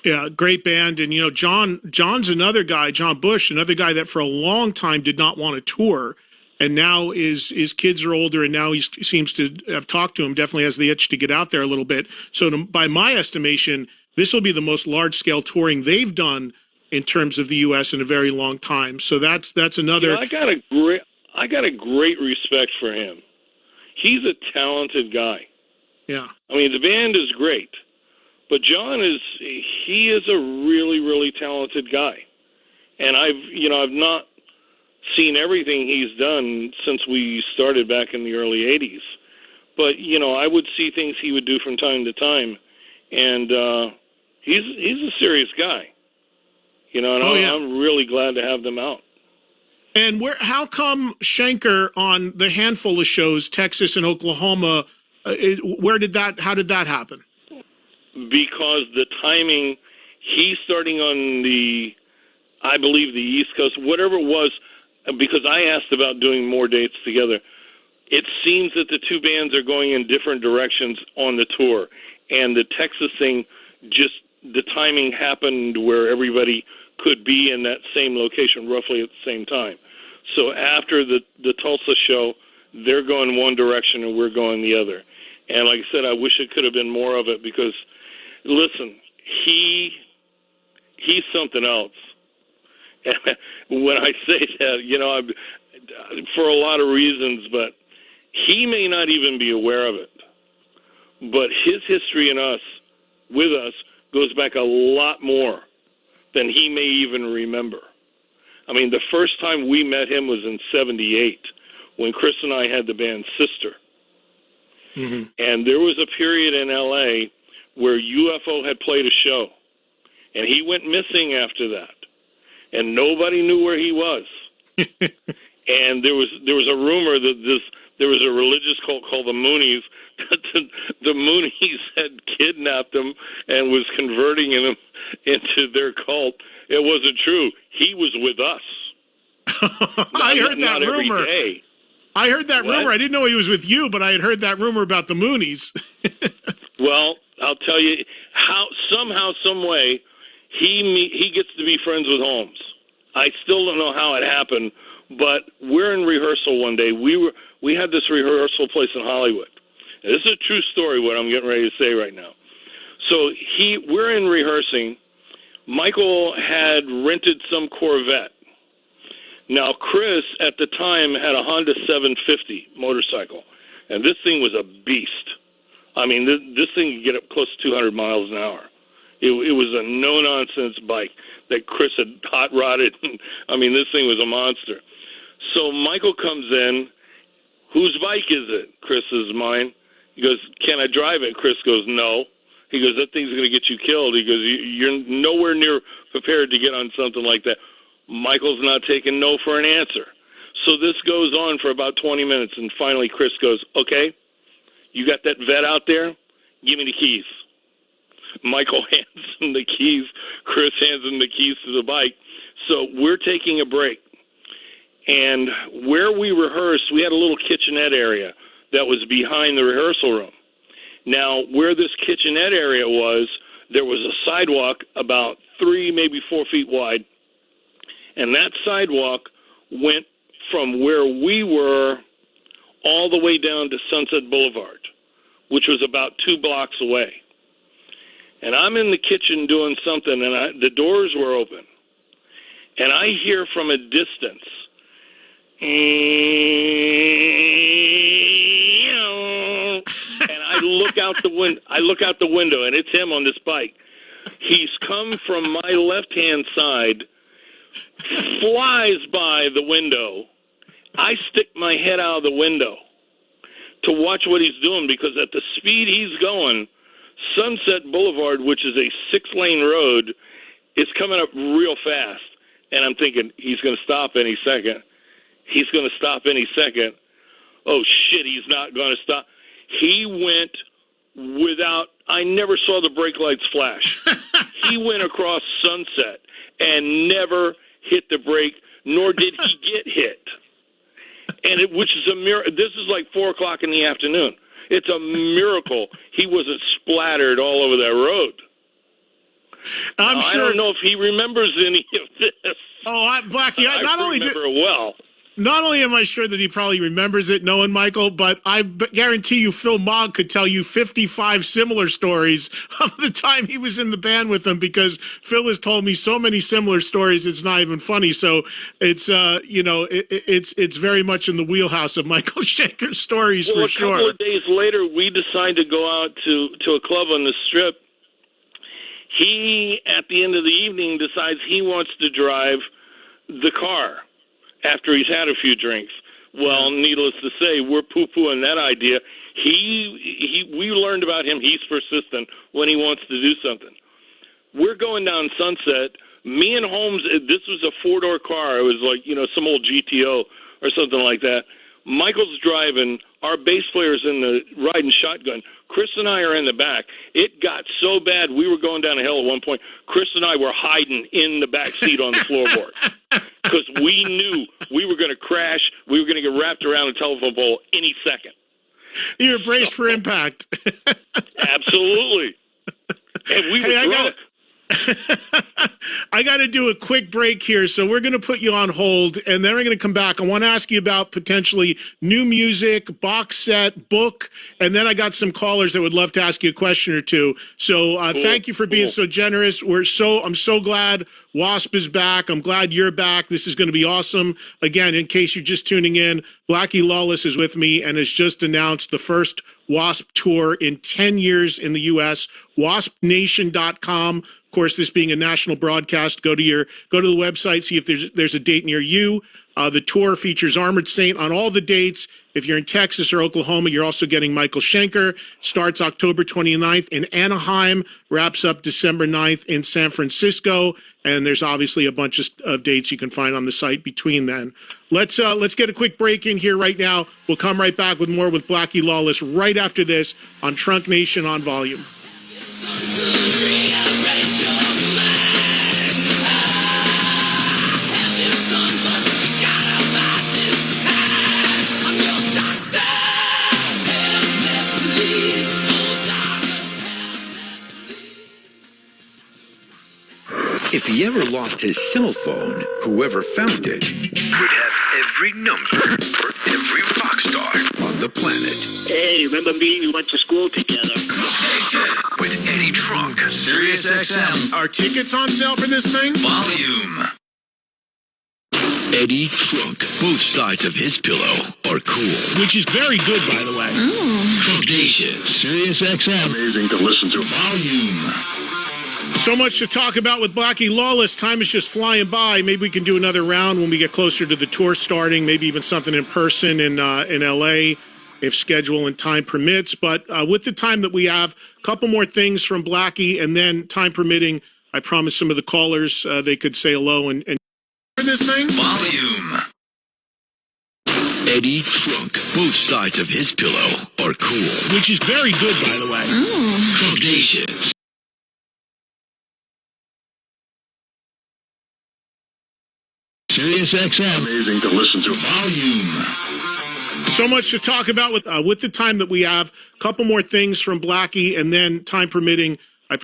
Yeah, great band. And, John's another guy, John Bush, another guy that for a long time did not want to tour. And now his kids are older, and now he seems to have talked to him, definitely has the itch to get out there a little bit. So by my estimation, this will be the most large-scale touring they've done in terms of the U.S. in a very long time. So that's another. I got a great respect for him. He's a talented guy. Yeah. I mean, the band is great. But John is a really, really talented guy. And I've not seen everything he's done since we started back in the early 80s. But, I would see things he would do from time to time. And he's a serious guy. And I'm really glad to have them out. And how come Schenker on the handful of shows, Texas and Oklahoma, how did that happen? Because the timing, he's starting on I believe the East Coast, whatever it was, because I asked about doing more dates together. It seems that the two bands are going in different directions on the tour. And the Texas thing, just the timing happened where everybody could be in that same location roughly at the same time. So after the Tulsa show, they're going one direction and we're going the other. And like I said, I wish it could have been more of it because, listen, he's something else. And when I say that, you know, for a lot of reasons, but he may not even be aware of it. But his history with us goes back a lot more than he may even remember. I mean, the first time we met him was in '78 when Chris and I had the band Sister. Mm-hmm. And there was a period in L.A. where UFO had played a show, and he went missing after that, and nobody knew where he was. And there was a rumor that there was a religious cult called the Moonies. The Moonies had kidnapped him and was converting him into their cult. It wasn't true. He was with us. I heard that rumor. Every day. I heard that rumor. I didn't know he was with you, but I had heard that rumor about the Moonies. Well, I'll tell you how somehow, some way, he gets to be friends with Holmes. I still don't know how it happened, but we're in rehearsal one day. We had this rehearsal place in Hollywood. And this is a true story, what I'm getting ready to say right now. So we're in rehearsing. Michael had rented some Corvette. Now, Chris, at the time, had a Honda 750 motorcycle, and this thing was a beast. I mean, this thing could get up close to 200 miles an hour. It was a no-nonsense bike that Chris had hot-rodded. I mean, this thing was a monster. So Michael comes in. Whose bike is it? Chris is mine. He goes, can I drive it? Chris goes, no. He goes, that thing's going to get you killed. He goes, you're nowhere near prepared to get on something like that. Michael's not taking no for an answer. So this goes on for about 20 minutes, and finally Chris goes, okay, you got that vet out there? Give me the keys. Michael hands him the keys. Chris hands him the keys to the bike. So we're taking a break. And where we rehearsed, we had a little kitchenette area that was behind the rehearsal room. Now, where this kitchenette area was, there was a sidewalk about 3, maybe 4 feet wide. And that sidewalk went from where we were all the way down to Sunset Boulevard, which was about 2 blocks away. And I'm in the kitchen doing something, and the doors were open. And I hear from a distance, and I look out the window, and it's him on this bike. He's come from my left-hand side, flies by the window. I stick my head out of the window to watch what he's doing, because at the speed he's going, Sunset Boulevard, which is a 6-lane road, is coming up real fast. And I'm thinking, he's going to stop any second. He's going to stop any second. Oh, shit, he's not going to stop. He went without, I never saw the brake lights flash. He went across Sunset and never hit the brake, nor did he get hit. And which is a miracle. This is like 4 o'clock in the afternoon. It's a miracle he wasn't splattered all over that road. I'm sure. I don't know if he remembers any of this. Oh, Blackie, not only am I sure that he probably remembers it, knowing Michael, but I guarantee you Phil Mogg could tell you 55 similar stories of the time he was in the band with him, because Phil has told me so many similar stories, it's not even funny. So it's, it's very much in the wheelhouse of Michael Schenker's stories, for sure. A couple of days later, we decided to go out to a club on the Strip. He, at the end of the evening, decides he wants to drive the car after he's had a few drinks. Well, needless to say, we're poo-pooing that idea. We learned about him. He's persistent when he wants to do something. We're going down Sunset. Me and Holmes, this was a 4-door car. It was like, some old GTO or something like that. Michael's driving. Our bass player's in the riding shotgun. Chris and I are in the back. It got so bad, we were going down a hill at one point. Chris and I were hiding in the back seat on the floorboard because we knew we were going to crash. We were going to get wrapped around a telephone pole any second. You were braced for impact. Absolutely. And we were drunk. I got to do a quick break here, so we're going to put you on hold, and then we're going to come back. I want to ask you about potentially new music, box set, book, and then I got some callers that would love to ask you a question or two. So thank you for being so generous. I'm so glad Wasp is back. I'm glad you're back. This is going to be awesome. Again, in case you're just tuning in, Blackie Lawless is with me and has just announced the first Wasp Tour in 10 years in the U.S., waspnation.com. Of course, this being a national broadcast, go to the website, see if there's a date near you. The tour features Armored Saint on all the dates. If you're in Texas or Oklahoma, you're also getting Michael Schenker. Starts October 29th in Anaheim, wraps up December 9th in San Francisco, and there's obviously a bunch of dates you can find on the site between then. Let's get a quick break in here right now. We'll come right back with more with Blackie Lawless right after this on Trunk Nation on Volume. If he ever lost his cell phone, whoever found it would have every number for every rock star on the planet. Hey, remember me? We went to school together. With EDDIE TRUNK SirusXm Are tickets on sale for this thing? Volume. EDDIE TRUNK. Both sides of his pillow are cool. Which is very good, by the way. Trunk Nation. SiriusXm. Amazing to listen to. Volume. So much to talk about with Blackie Lawless. Time is just flying by. Maybe we can do another round when we get closer to the tour starting, maybe even something in person in L.A. if schedule and time permits. But with the time that we have, a couple more things from Blackie, and then time permitting, I promise some of the callers they could say hello and for this thing. Volume. EDDIE TRUNK. Both sides of his pillow are cool. Which is very good, by the way. Trunk Nation. SiriusXm. Amazing to listen to. Volume. So much to talk about with the time that we have. A couple more things from Blackie, and then time permitting, I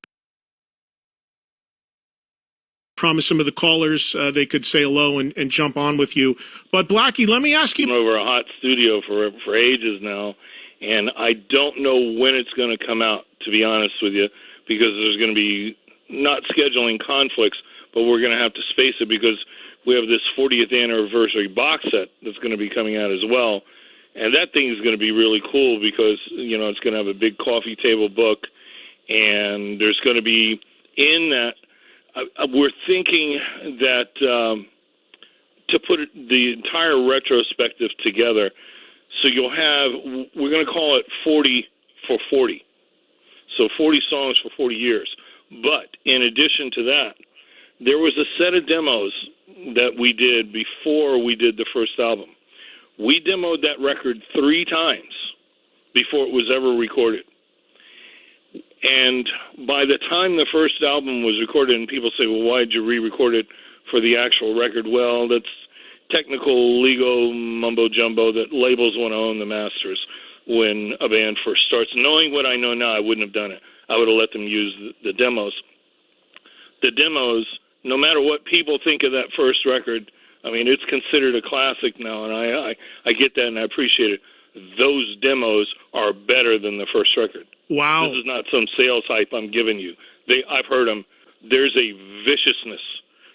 promise some of the callers they could say hello and jump on with you. But Blackie, let me ask you. Over a hot studio for ages now, and I don't know when it's going to come out, to be honest with you, because there's going to be not scheduling conflicts, but we're going to have to space it because we have this 40th anniversary box set that's going to be coming out as well. And that thing is going to be really cool because, you know, it's going to have a big coffee table book. And there's going to be in that, we're thinking that to put the entire retrospective together, so you'll have, we're going to call it 40 for 40. So 40 songs for 40 years. But in addition to that, there was a set of demos that we did before we did the first album. We demoed that record 3 times before it was ever recorded. And by the time the first album was recorded, and people say, well, why did you re-record it for the actual record? Well, that's technical, legal mumbo-jumbo that labels want to own the masters when a band first starts. Knowing what I know now, I wouldn't have done it. I would have let them use the demos. The demos, no matter what people think of that first record, I mean, it's considered a classic now, and I get that and I appreciate it. Those demos are better than the first record. Wow. This is not some sales hype I'm giving you. I've heard them. There's a viciousness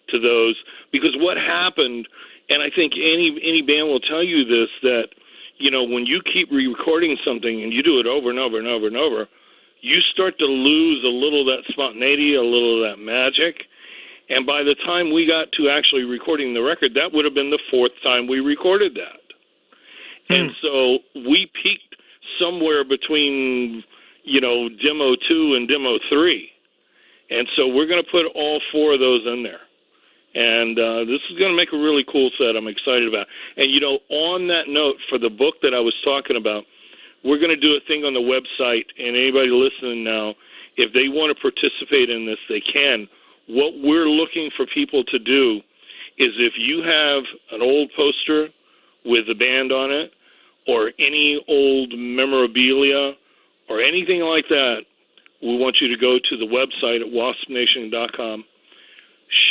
to those because what happened, and I think any band will tell you this, that, you know, when you keep re-recording something and you do it over and over and over and over, you start to lose a little of that spontaneity, a little of that magic. And by the time we got to actually recording the record, that would have been the 4th time we recorded that. And so we peaked somewhere between, you know, demo 2 and demo 3. And so we're going to put all 4 of those in there. And this is going to make a really cool set I'm excited about. And, you know, on that note, for the book that I was talking about, we're going to do a thing on the website, and anybody listening now, if they want to participate in this, they can. What we're looking for people to do is if you have an old poster with a band on it or any old memorabilia or anything like that, we want you to go to the website at waspnation.com.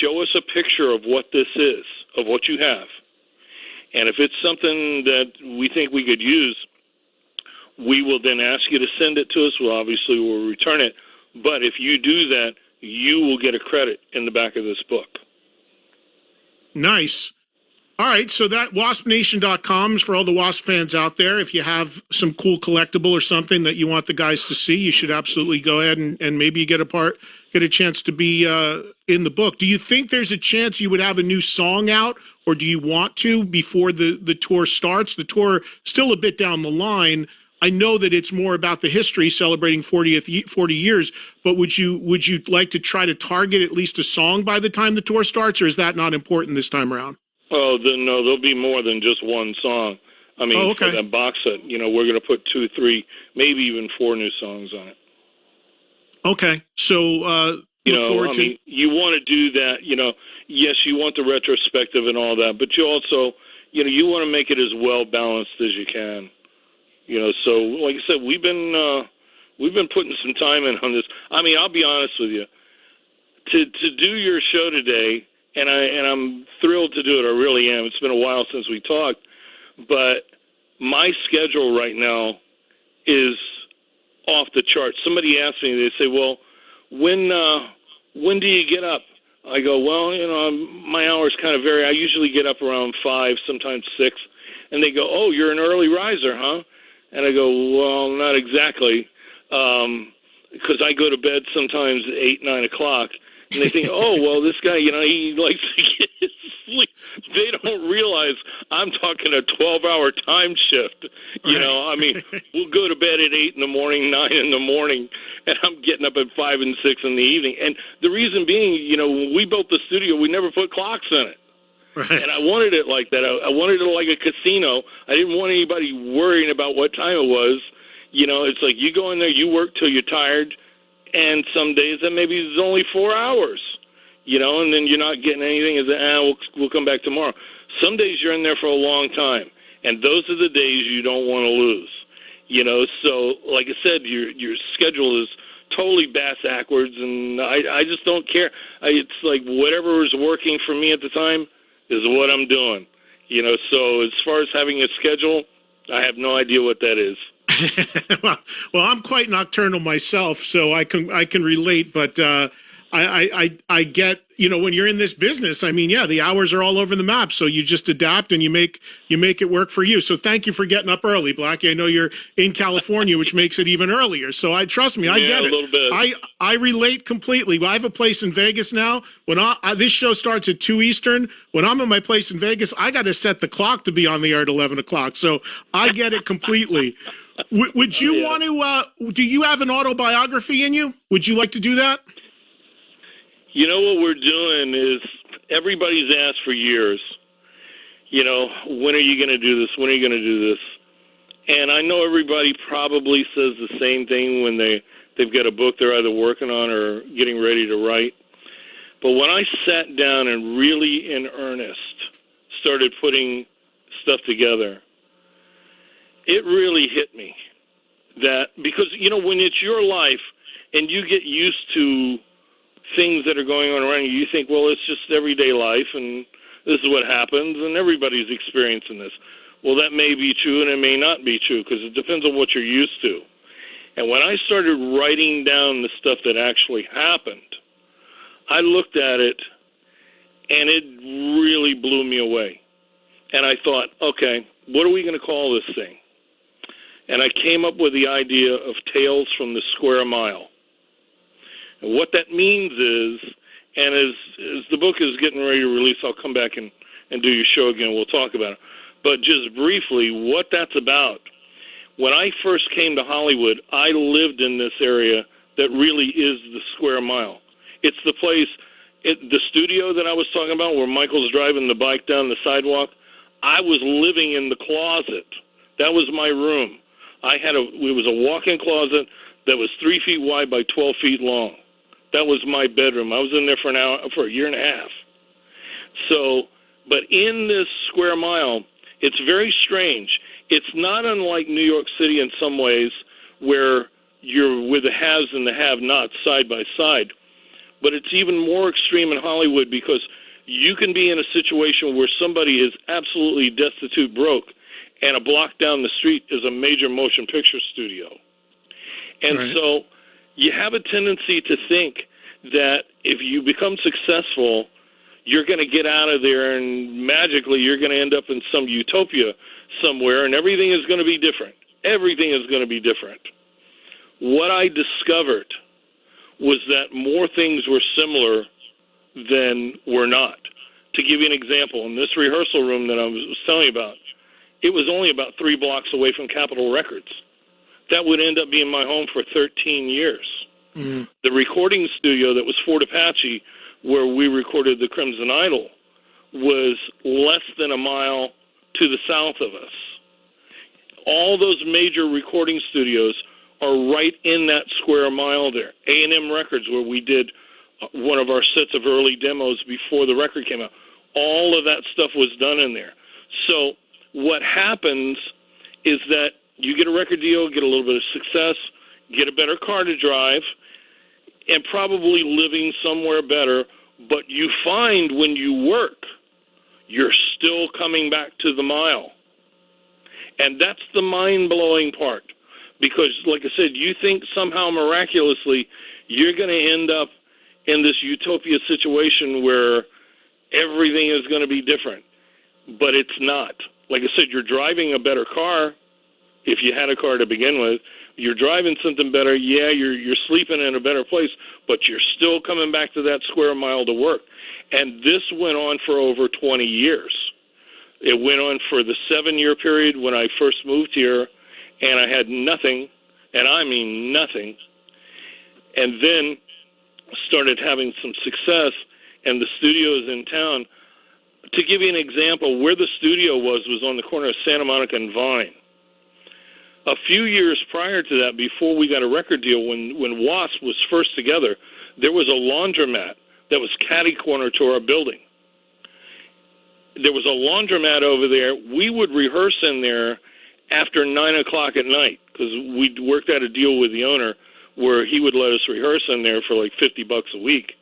Show us a picture of what this is, of what you have. And if it's something that we think we could use, we will then ask you to send it to us. We'll return it. But if you do that, you will get a credit in the back of this book. Nice. All right, so that waspnation.com is for all the Wasp fans out there. If you have some cool collectible or something that you want the guys to see, you should absolutely go ahead and maybe get a chance to be in the book. Do you think there's a chance you would have a new song out, or do you want to before the tour starts? The tour still a bit down the line. I know that it's more about the history, celebrating 40 years, but would you like to try to target at least a song by the time the tour starts, or is that not important this time around? Oh, no, there'll be more than just one song. I mean, for that box set, we're going to put 2, 3, maybe even 4 new songs on it. Okay, so look forward to... you want to do that, yes, you want the retrospective and all that, but you also, you want to make it as well balanced as you can. So like I said, we've been putting some time in on this. I mean, I'll be honest with you. To do your show today, and I'm thrilled to do it. I really am. It's been a while since we talked, but my schedule right now is off the charts. Somebody asked me, they say, "Well, when do you get up?" I go, "Well, my hours kind of vary. I usually get up around 5, sometimes 6." And they go, "Oh, you're an early riser, huh?" And I go, "Well, not exactly, because I go to bed sometimes at 8, 9 o'clock." And they think, "Oh, well, this guy, he likes to get his sleep." They don't realize I'm talking a 12-hour time shift. I mean, we'll go to bed at 8 in the morning, 9 in the morning, and I'm getting up at 5 and 6 in the evening. And the reason being, when we built the studio, we never put clocks in it. Right. And I wanted it like that. I wanted it like a casino. I didn't want anybody worrying about what time it was. It's like you go in there, you work till you're tired, and some days that maybe it's only 4 hours, and then you're not getting anything. We'll come back tomorrow. Some days you're in there for a long time, and those are the days you don't want to lose. So like I said, your schedule is totally backwards, and I just don't care. It's like whatever is working for me at the time is what I'm doing. So as far as having a schedule, I have no idea what that is. well, I'm quite nocturnal myself, so I can relate. But I get, when you're in this business, I mean, yeah, the hours are all over the map. So you just adapt and you make it work for you. So thank you for getting up early, Blackie. I know you're in California, which makes it even earlier. So trust me, I get it. A little bit. I relate completely. I have a place in Vegas now. When this show starts at 2 Eastern, when I'm in my place in Vegas, I got to set the clock to be on the air at 11 o'clock. So I get it completely. Would you want to, do you have an autobiography in you? Would you like to do that? What we're doing is everybody's asked for years, when are you going to do this? When are you going to do this? And I know everybody probably says the same thing when they've got a book they're either working on or getting ready to write. But when I sat down and really in earnest started putting stuff together, it really hit me that because, when it's your life and you get used to things that are going on around you, you think, well, it's just everyday life and this is what happens and everybody's experiencing this. Well, that may be true and it may not be true because it depends on what you're used to. And when I started writing down the stuff that actually happened, I looked at it and it really blew me away. And I thought, okay, what are we going to call this thing? And I came up with the idea of Tales from the Square Mile. And what that means is, and as the book is getting ready to release, I'll come back and do your show again. We'll talk about it. But just briefly, what that's about. When I first came to Hollywood, I lived in this area that really is the Square Mile. It's the place, the studio that I was talking about where Michael's driving the bike down the sidewalk, I was living in the closet. That was my room. It was a walk-in closet that was 3 feet wide by 12 feet long. That was my bedroom. I was in there for a year and a half. So, but in this Square Mile, it's very strange. It's not unlike New York City in some ways where you're with the haves and the have-nots side by side. But it's even more extreme in Hollywood because you can be in a situation where somebody is absolutely destitute broke, and a block down the street is a major motion picture studio. And right. so you have a tendency to think that if you become successful, you're going to get out of there and magically you're going to end up in some utopia somewhere and everything is going to be different. Everything is going to be different. What I discovered was that more things were similar than were not. To give you an example, in this rehearsal room that I was telling you about, it was only about 3 blocks away from Capitol Records. That would end up being my home for 13 years. Mm-hmm. The recording studio that was Fort Apache, where we recorded The Crimson Idol, was less than a mile to the south of us. All those major recording studios are right in that square mile there. A&M Records, where we did one of our sets of early demos before the record came out, all of that stuff was done in there. So what happens is that you get a record deal, get a little bit of success, get a better car to drive, and probably living somewhere better, but you find when you work, you're still coming back to the mile. And that's the mind-blowing part. Because, like I said, you think somehow miraculously you're going to end up in this utopia situation where everything is going to be different. But it's not. Like I said, you're driving a better car, if you had a car to begin with. You're driving something better. Yeah, you're sleeping in a better place, but you're still coming back to that square mile to work. And this went on for over 20 years. It went on for the 7-year period when I first moved here, and I had nothing, and I mean nothing, and then started having some success, and the studios in town. To give you an example, where the studio was on the corner of Santa Monica and Vine. A few years prior to that, before we got a record deal, when Wasp was first together, there was a laundromat that was catty-corner to our building. There was a laundromat over there. We would rehearse in there after 9 o'clock at night because we worked out a deal with the owner where he would let us rehearse in there for like $50 a week.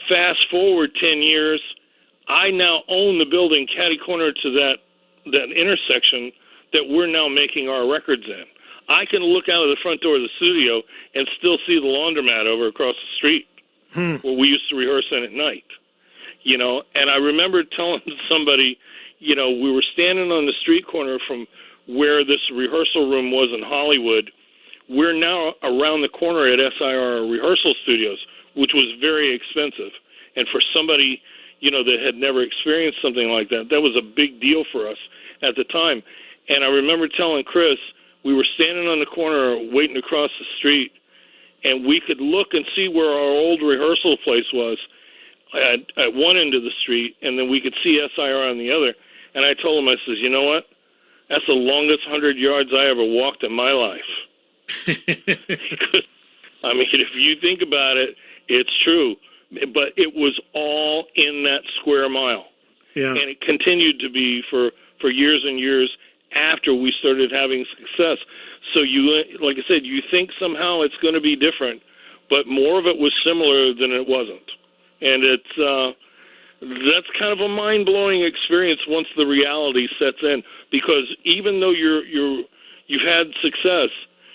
Fast forward 10 years, I now own the building catty-corner to that intersection that we're now making our records in. I can look out of the front door of the studio and still see the laundromat over across the street where we used to rehearse in at night. You know, and I remember telling somebody, you know, we were standing on the street corner from where this rehearsal room was in Hollywood. We're now around the corner at SIR Rehearsal Studios, which was very expensive. And for somebody, you know, that had never experienced something like that, that was a big deal for us at the time. And I remember telling Chris, we were standing on the corner waiting across the street, and we could look and see where our old rehearsal place was at one end of the street, and then we could see SIR on the other. And I told him, I says, you know what? That's the longest 100 yards I ever walked in my life. I mean, if you think about it, it's true. But it was all in that square mile. Yeah. And it continued to be for years and years after we started having success. So you, like I said, you think somehow it's going to be different, but more of it was similar than it wasn't. And that's kind of a mind-blowing experience once the reality sets in, because even though you've had success,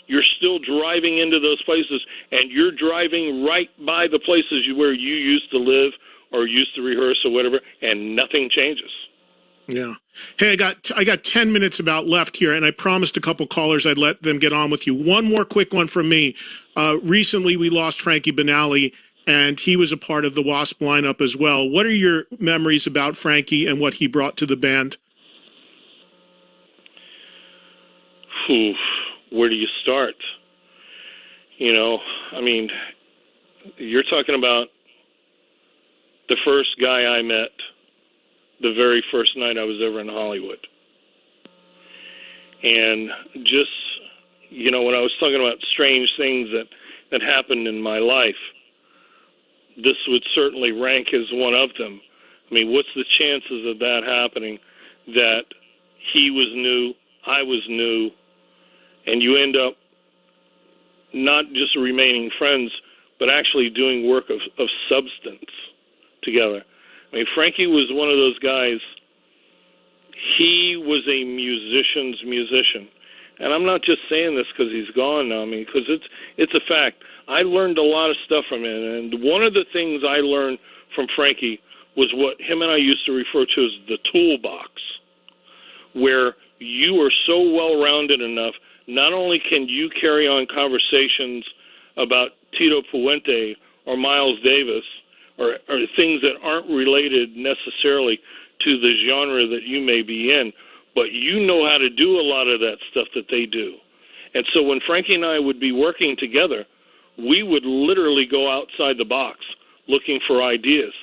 you're still driving into those places, and you're driving right by the places where you used to live or used to rehearse or whatever, and nothing changes. Yeah. Hey, I got 10 minutes about left here, and I promised a couple callers I'd let them get on with you. One more quick one from me. Recently, we lost Frankie Banali, and he was a part of the Wasp lineup as well. What are your memories about Frankie and what he brought to the band? Where do you start? You know, I mean, you're talking about the first guy I met the very first night I was ever in Hollywood. And just, you know, when I was talking about strange things that happened in my life, this would certainly rank as one of them. I mean, what's the chances of that happening, that he was new, I was new, and you end up not just remaining friends, but actually doing work of substance together. I mean, Frankie was one of those guys. He was a musician's musician. And I'm not just saying this because he's gone now. I mean, because it's a fact. I learned a lot of stuff from him. And one of the things I learned from Frankie was what him and I used to refer to as the toolbox, where you are so well-rounded enough, not only can you carry on conversations about Tito Puente or Miles Davis or things that aren't related necessarily to the genre that you may be in, but you know how to do a lot of that stuff that they do. And so when Frankie and I would be working together, we would literally go outside the box looking for ideas.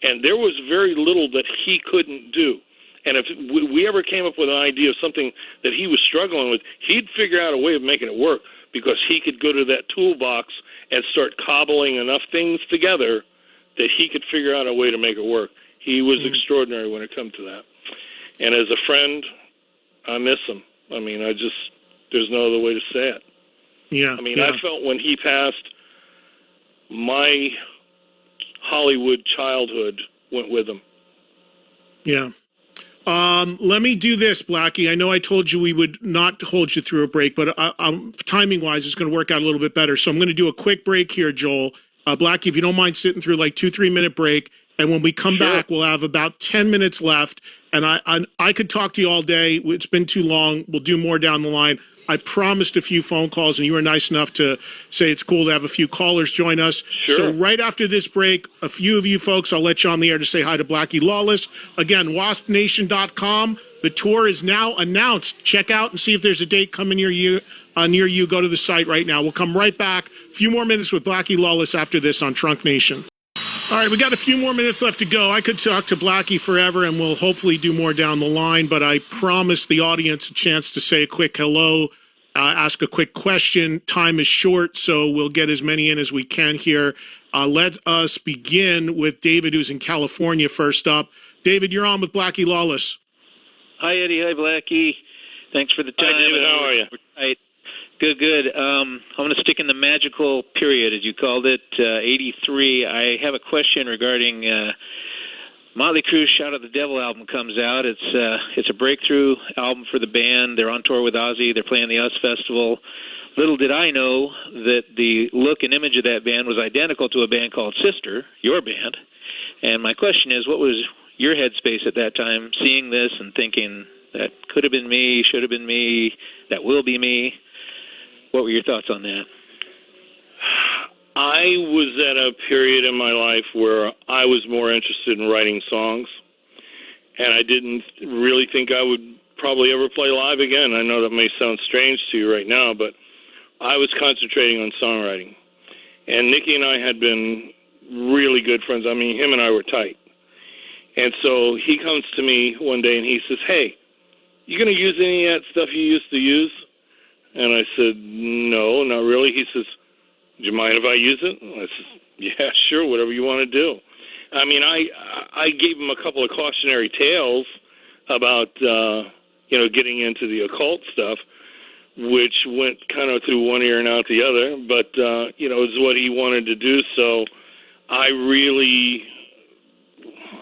And there was very little that he couldn't do. And if we ever came up with an idea of something that he was struggling with, he'd figure out a way of making it work because he could go to that toolbox and start cobbling enough things together that he could figure out a way to make it work. He was extraordinary when it comes to that. And as a friend, I miss him. I mean, there's no other way to say it. Yeah. I mean, I felt when he passed, my Hollywood childhood went with him. Yeah. Let me do this, Blackie. I know I told you we would not hold you through a break, but timing-wise, it's going to work out a little bit better. So I'm going to do a quick break here, Joel. Blackie, if you don't mind sitting through like 2-3 minute break, and when we come back, we'll have about 10 minutes left. And I could talk to you all day. It's been too long. We'll do more down the line. I promised a few phone calls, and you were nice enough to say it's cool to have a few callers join us. Sure. So right after this break, a few of you folks, I'll let you on the air to say hi to Blackie Lawless. Again, waspnation.com. The tour is now announced. Check out and see if there's a date coming near you. Go to the site right now. We'll come right back. A few more minutes with Blackie Lawless after this on Trunk Nation. All right, we got a few more minutes left to go. I could talk to Blackie forever, and we'll hopefully do more down the line, but I promised the audience a chance to say a quick hello, ask a quick question. Time is short, so we'll get as many in as we can here. Let us begin with David, who's in California first up. David, you're on with Blackie Lawless. Hi, Eddie. Hi, Blackie. Thanks for the time. Hi, David. How are you? Good. I'm going to stick in the magical period, as you called it, 83. I have a question regarding Motley Crue's Shout at the Devil album comes out. It's a breakthrough album for the band. They're on tour with Ozzy. They're playing the US Festival. Little did I know that the look and image of that band was identical to a band called Sister, your band. And my question is, what was your headspace at that time, seeing this and thinking that could have been me, should have been me, that will be me? What were your thoughts on that? I was at a period in my life where I was more interested in writing songs, and I didn't really think I would probably ever play live again. I know that may sound strange to you right now, but I was concentrating on songwriting. And Nicky and I had been really good friends. I mean, him and I were tight. And so he comes to me one day and he says, "Hey, you going to use any of that stuff you used to use?" And I said, "No, not really." He says, "Do you mind if I use it?" And I said, "Yeah, sure, whatever you want to do." I mean, I gave him a couple of cautionary tales about, getting into the occult stuff, which went kind of through one ear and out the other, but, it was what he wanted to do. So I really,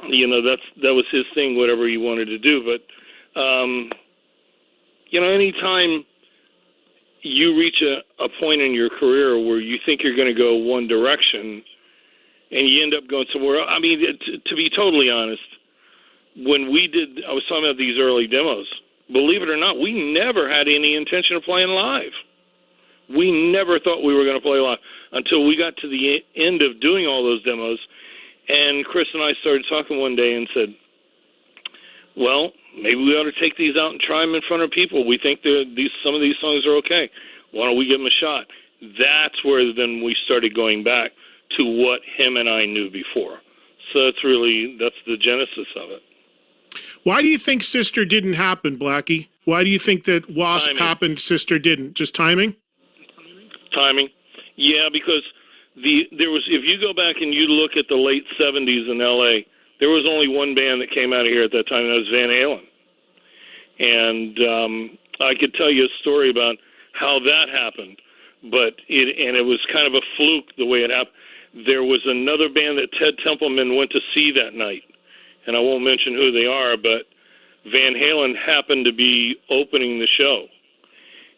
that was his thing, whatever he wanted to do. But, anytime you reach a point in your career where you think you're going to go one direction and you end up going somewhere else. I mean, to be totally honest, when I was talking about these early demos, believe it or not, we never had any intention of playing live. We never thought we were going to play live until we got to the end of doing all those demos. And Chris and I started talking one day and said, well, maybe we ought to take these out and try them in front of people. We think some of these songs are okay. Why don't we give them a shot? That's where then we started going back to what him and I knew before. So that's the genesis of it. Why do you think Sister didn't happen, Blackie? Why do you think that Wasp happened, Sister didn't? Just timing? Timing. Yeah, because there was, if you go back and you look at the late 70s in L.A., there was only one band that came out of here at that time, and that was Van Halen. And I could tell you a story about how that happened. but it was kind of a fluke the way it happened. There was another band that Ted Templeman went to see that night, and I won't mention who they are, but Van Halen happened to be opening the show,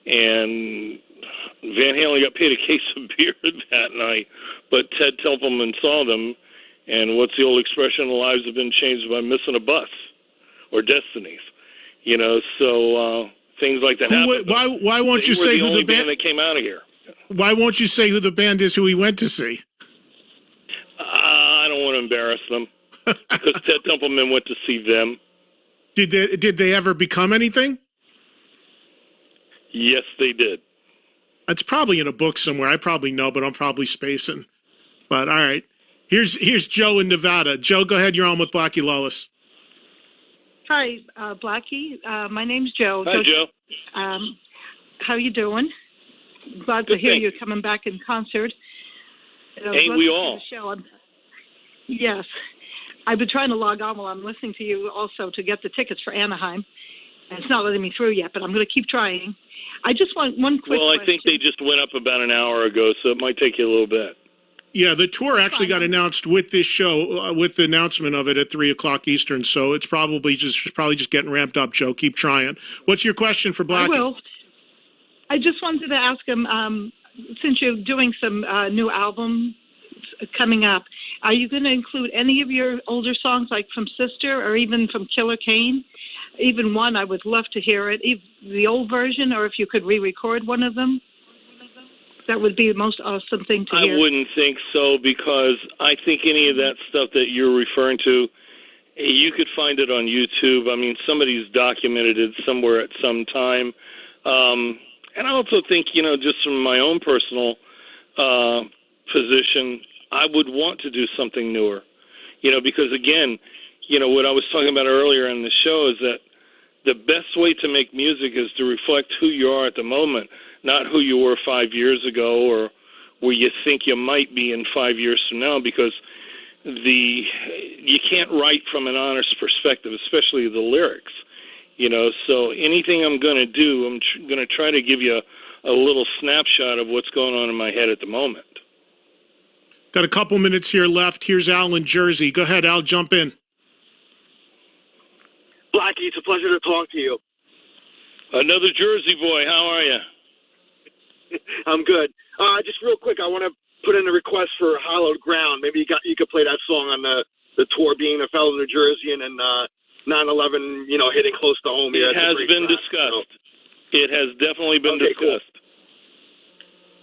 and Van Halen got paid a case of beer that night, but Ted Templeman saw them, and what's the old expression? Lives have been changed by missing a bus or destinies, so things like that happen. Why won't you say who the band that came out of here? Why won't you say who the band is who he went to see? I don't want to embarrass them because Ted Templeman went to see them. Did they ever become anything? Yes, they did. It's probably in a book somewhere. I probably know, but I'm probably spacing. But all right, here's Joe in Nevada. Joe, go ahead. You're on with Blackie Lawless. Hi, Blackie. My name's Joe. Hi, Joe. How you doing? Glad to hear you coming back in concert. Ain't we all? Yes. I've been trying to log on while I'm listening to you also to get the tickets for Anaheim. And it's not letting me through yet, but I'm going to keep trying. I just want one quick question. I think they just went up about an hour ago, so it might take you a little bit. Yeah, the tour actually got announced with this show, with the announcement of it at 3:00 Eastern. So it's probably just getting ramped up. Joe, keep trying. What's your question for Blackie? I will. I just wanted to ask him, since you're doing some new album coming up, are you going to include any of your older songs, like from Sister or even from Killer Kane? Even one, I would love to hear it, the old version, or if you could re-record one of them. That would be the most awesome thing to hear. I wouldn't think so, because I think any of that stuff that you're referring to, you could find it on YouTube. I mean, somebody's documented it somewhere at some time. And I also think, just from my own personal position, I would want to do something newer, because again, what I was talking about earlier in the show is that the best way to make music is to reflect who you are at the moment, not who you were 5 years ago or where you think you might be in 5 years from now, because you can't write from an honest perspective, especially the lyrics. So anything I'm going to do, I'm going to try to give you a little snapshot of what's going on in my head at the moment. Got a couple minutes here left. Here's Al in Jersey. Go ahead, Al, jump in. Blackie, it's a pleasure to talk to you. Another Jersey boy. How are you? I'm good. Just real quick, I want to put in a request for Hallowed Ground. Maybe you could play that song on the tour, being a fellow New Jerseyan and 9/11, hitting close to home. It has been discussed. It has definitely been discussed.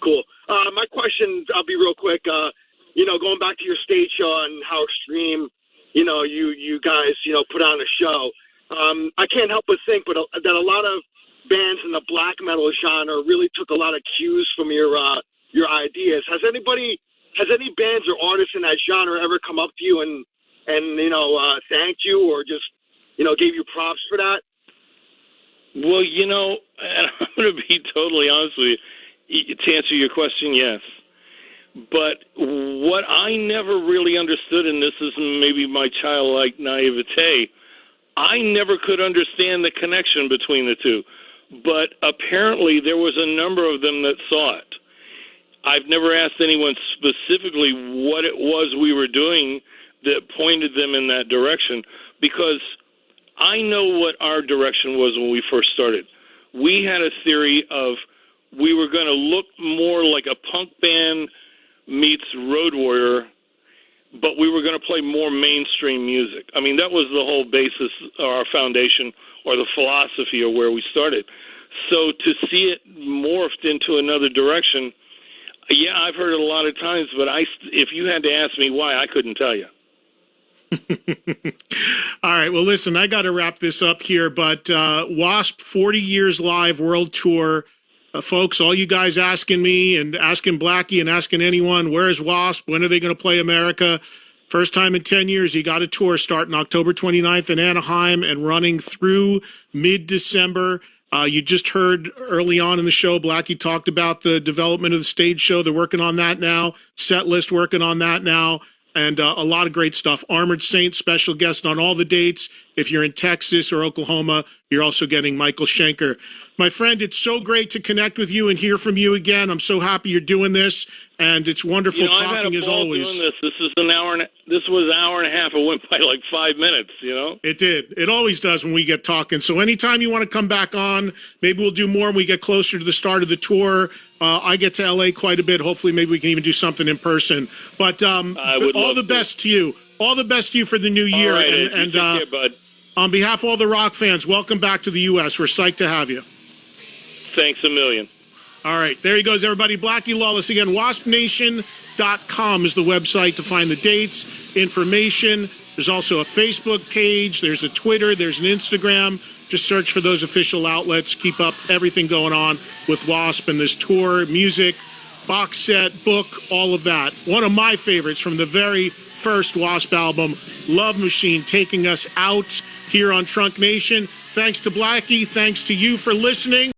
Cool. My question, I'll be real quick. Going back to your stage show and how extreme, you guys, put on a show. I can't help but think, that a lot of bands in the black metal genre really took a lot of cues from your ideas. Has any bands or artists in that genre ever come up to you and thanked you or just gave you props for that? Well, and I'm going to be totally honest with you. To answer your question, yes. But what I never really understood, and this is maybe my childlike naivete, I never could understand the connection between the two. But apparently there was a number of them that saw it. I've never asked anyone specifically what it was we were doing that pointed them in that direction, because I know what our direction was when we first started. We had a theory of we were going to look more like a punk band meets Road Warrior, but we were going to play more mainstream music. I mean, that was the whole basis, or our foundation, or the philosophy of where we started. So to see it morphed into another direction, yeah, I've heard it a lot of times, but if you had to ask me why, I couldn't tell you. All right. Well, listen, I got to wrap this up here, but Wasp 40 Years Live World Tour. Folks, all you guys asking me and asking Blackie and asking anyone, where's Wasp? When are they going to play America? First time in 10 years, you got a tour starting October 29th in Anaheim and running through mid-December. You just heard early on in the show, Blackie talked about the development of the stage show. They're working on that now. Set list working on that now. And a lot of great stuff. Armored Saint, special guest on all the dates. If you're in Texas or Oklahoma, you're You're also getting Michael Schenker. My friend, it's so great to connect with you and hear from you again. I'm so happy you're doing this, and it's wonderful talking as always. Doing this. This is an hour, this was an hour and a half. It went by like 5 minutes. It did. It always does when we get talking. So anytime you want to come back on, maybe we'll do more when we get closer to the start of the tour. I get to LA quite a bit. Hopefully, maybe we can even do something in person. But all the best to you. All the best to you for the new year. All right, and take care, bud. On behalf of all the rock fans, welcome back to the U.S. We're psyched to have you. Thanks a million. All right, there he goes, everybody. Blackie Lawless again. WaspNation.com is the website to find the dates, information. There's also a Facebook page. There's a Twitter. There's an Instagram. Just search for those official outlets. Keep up everything going on with Wasp and this tour, music, box set, book, all of that. One of my favorites from the very first Wasp album, Love Machine, taking us out here on Trunk Nation. Thanks to Blackie. Thanks to you for listening.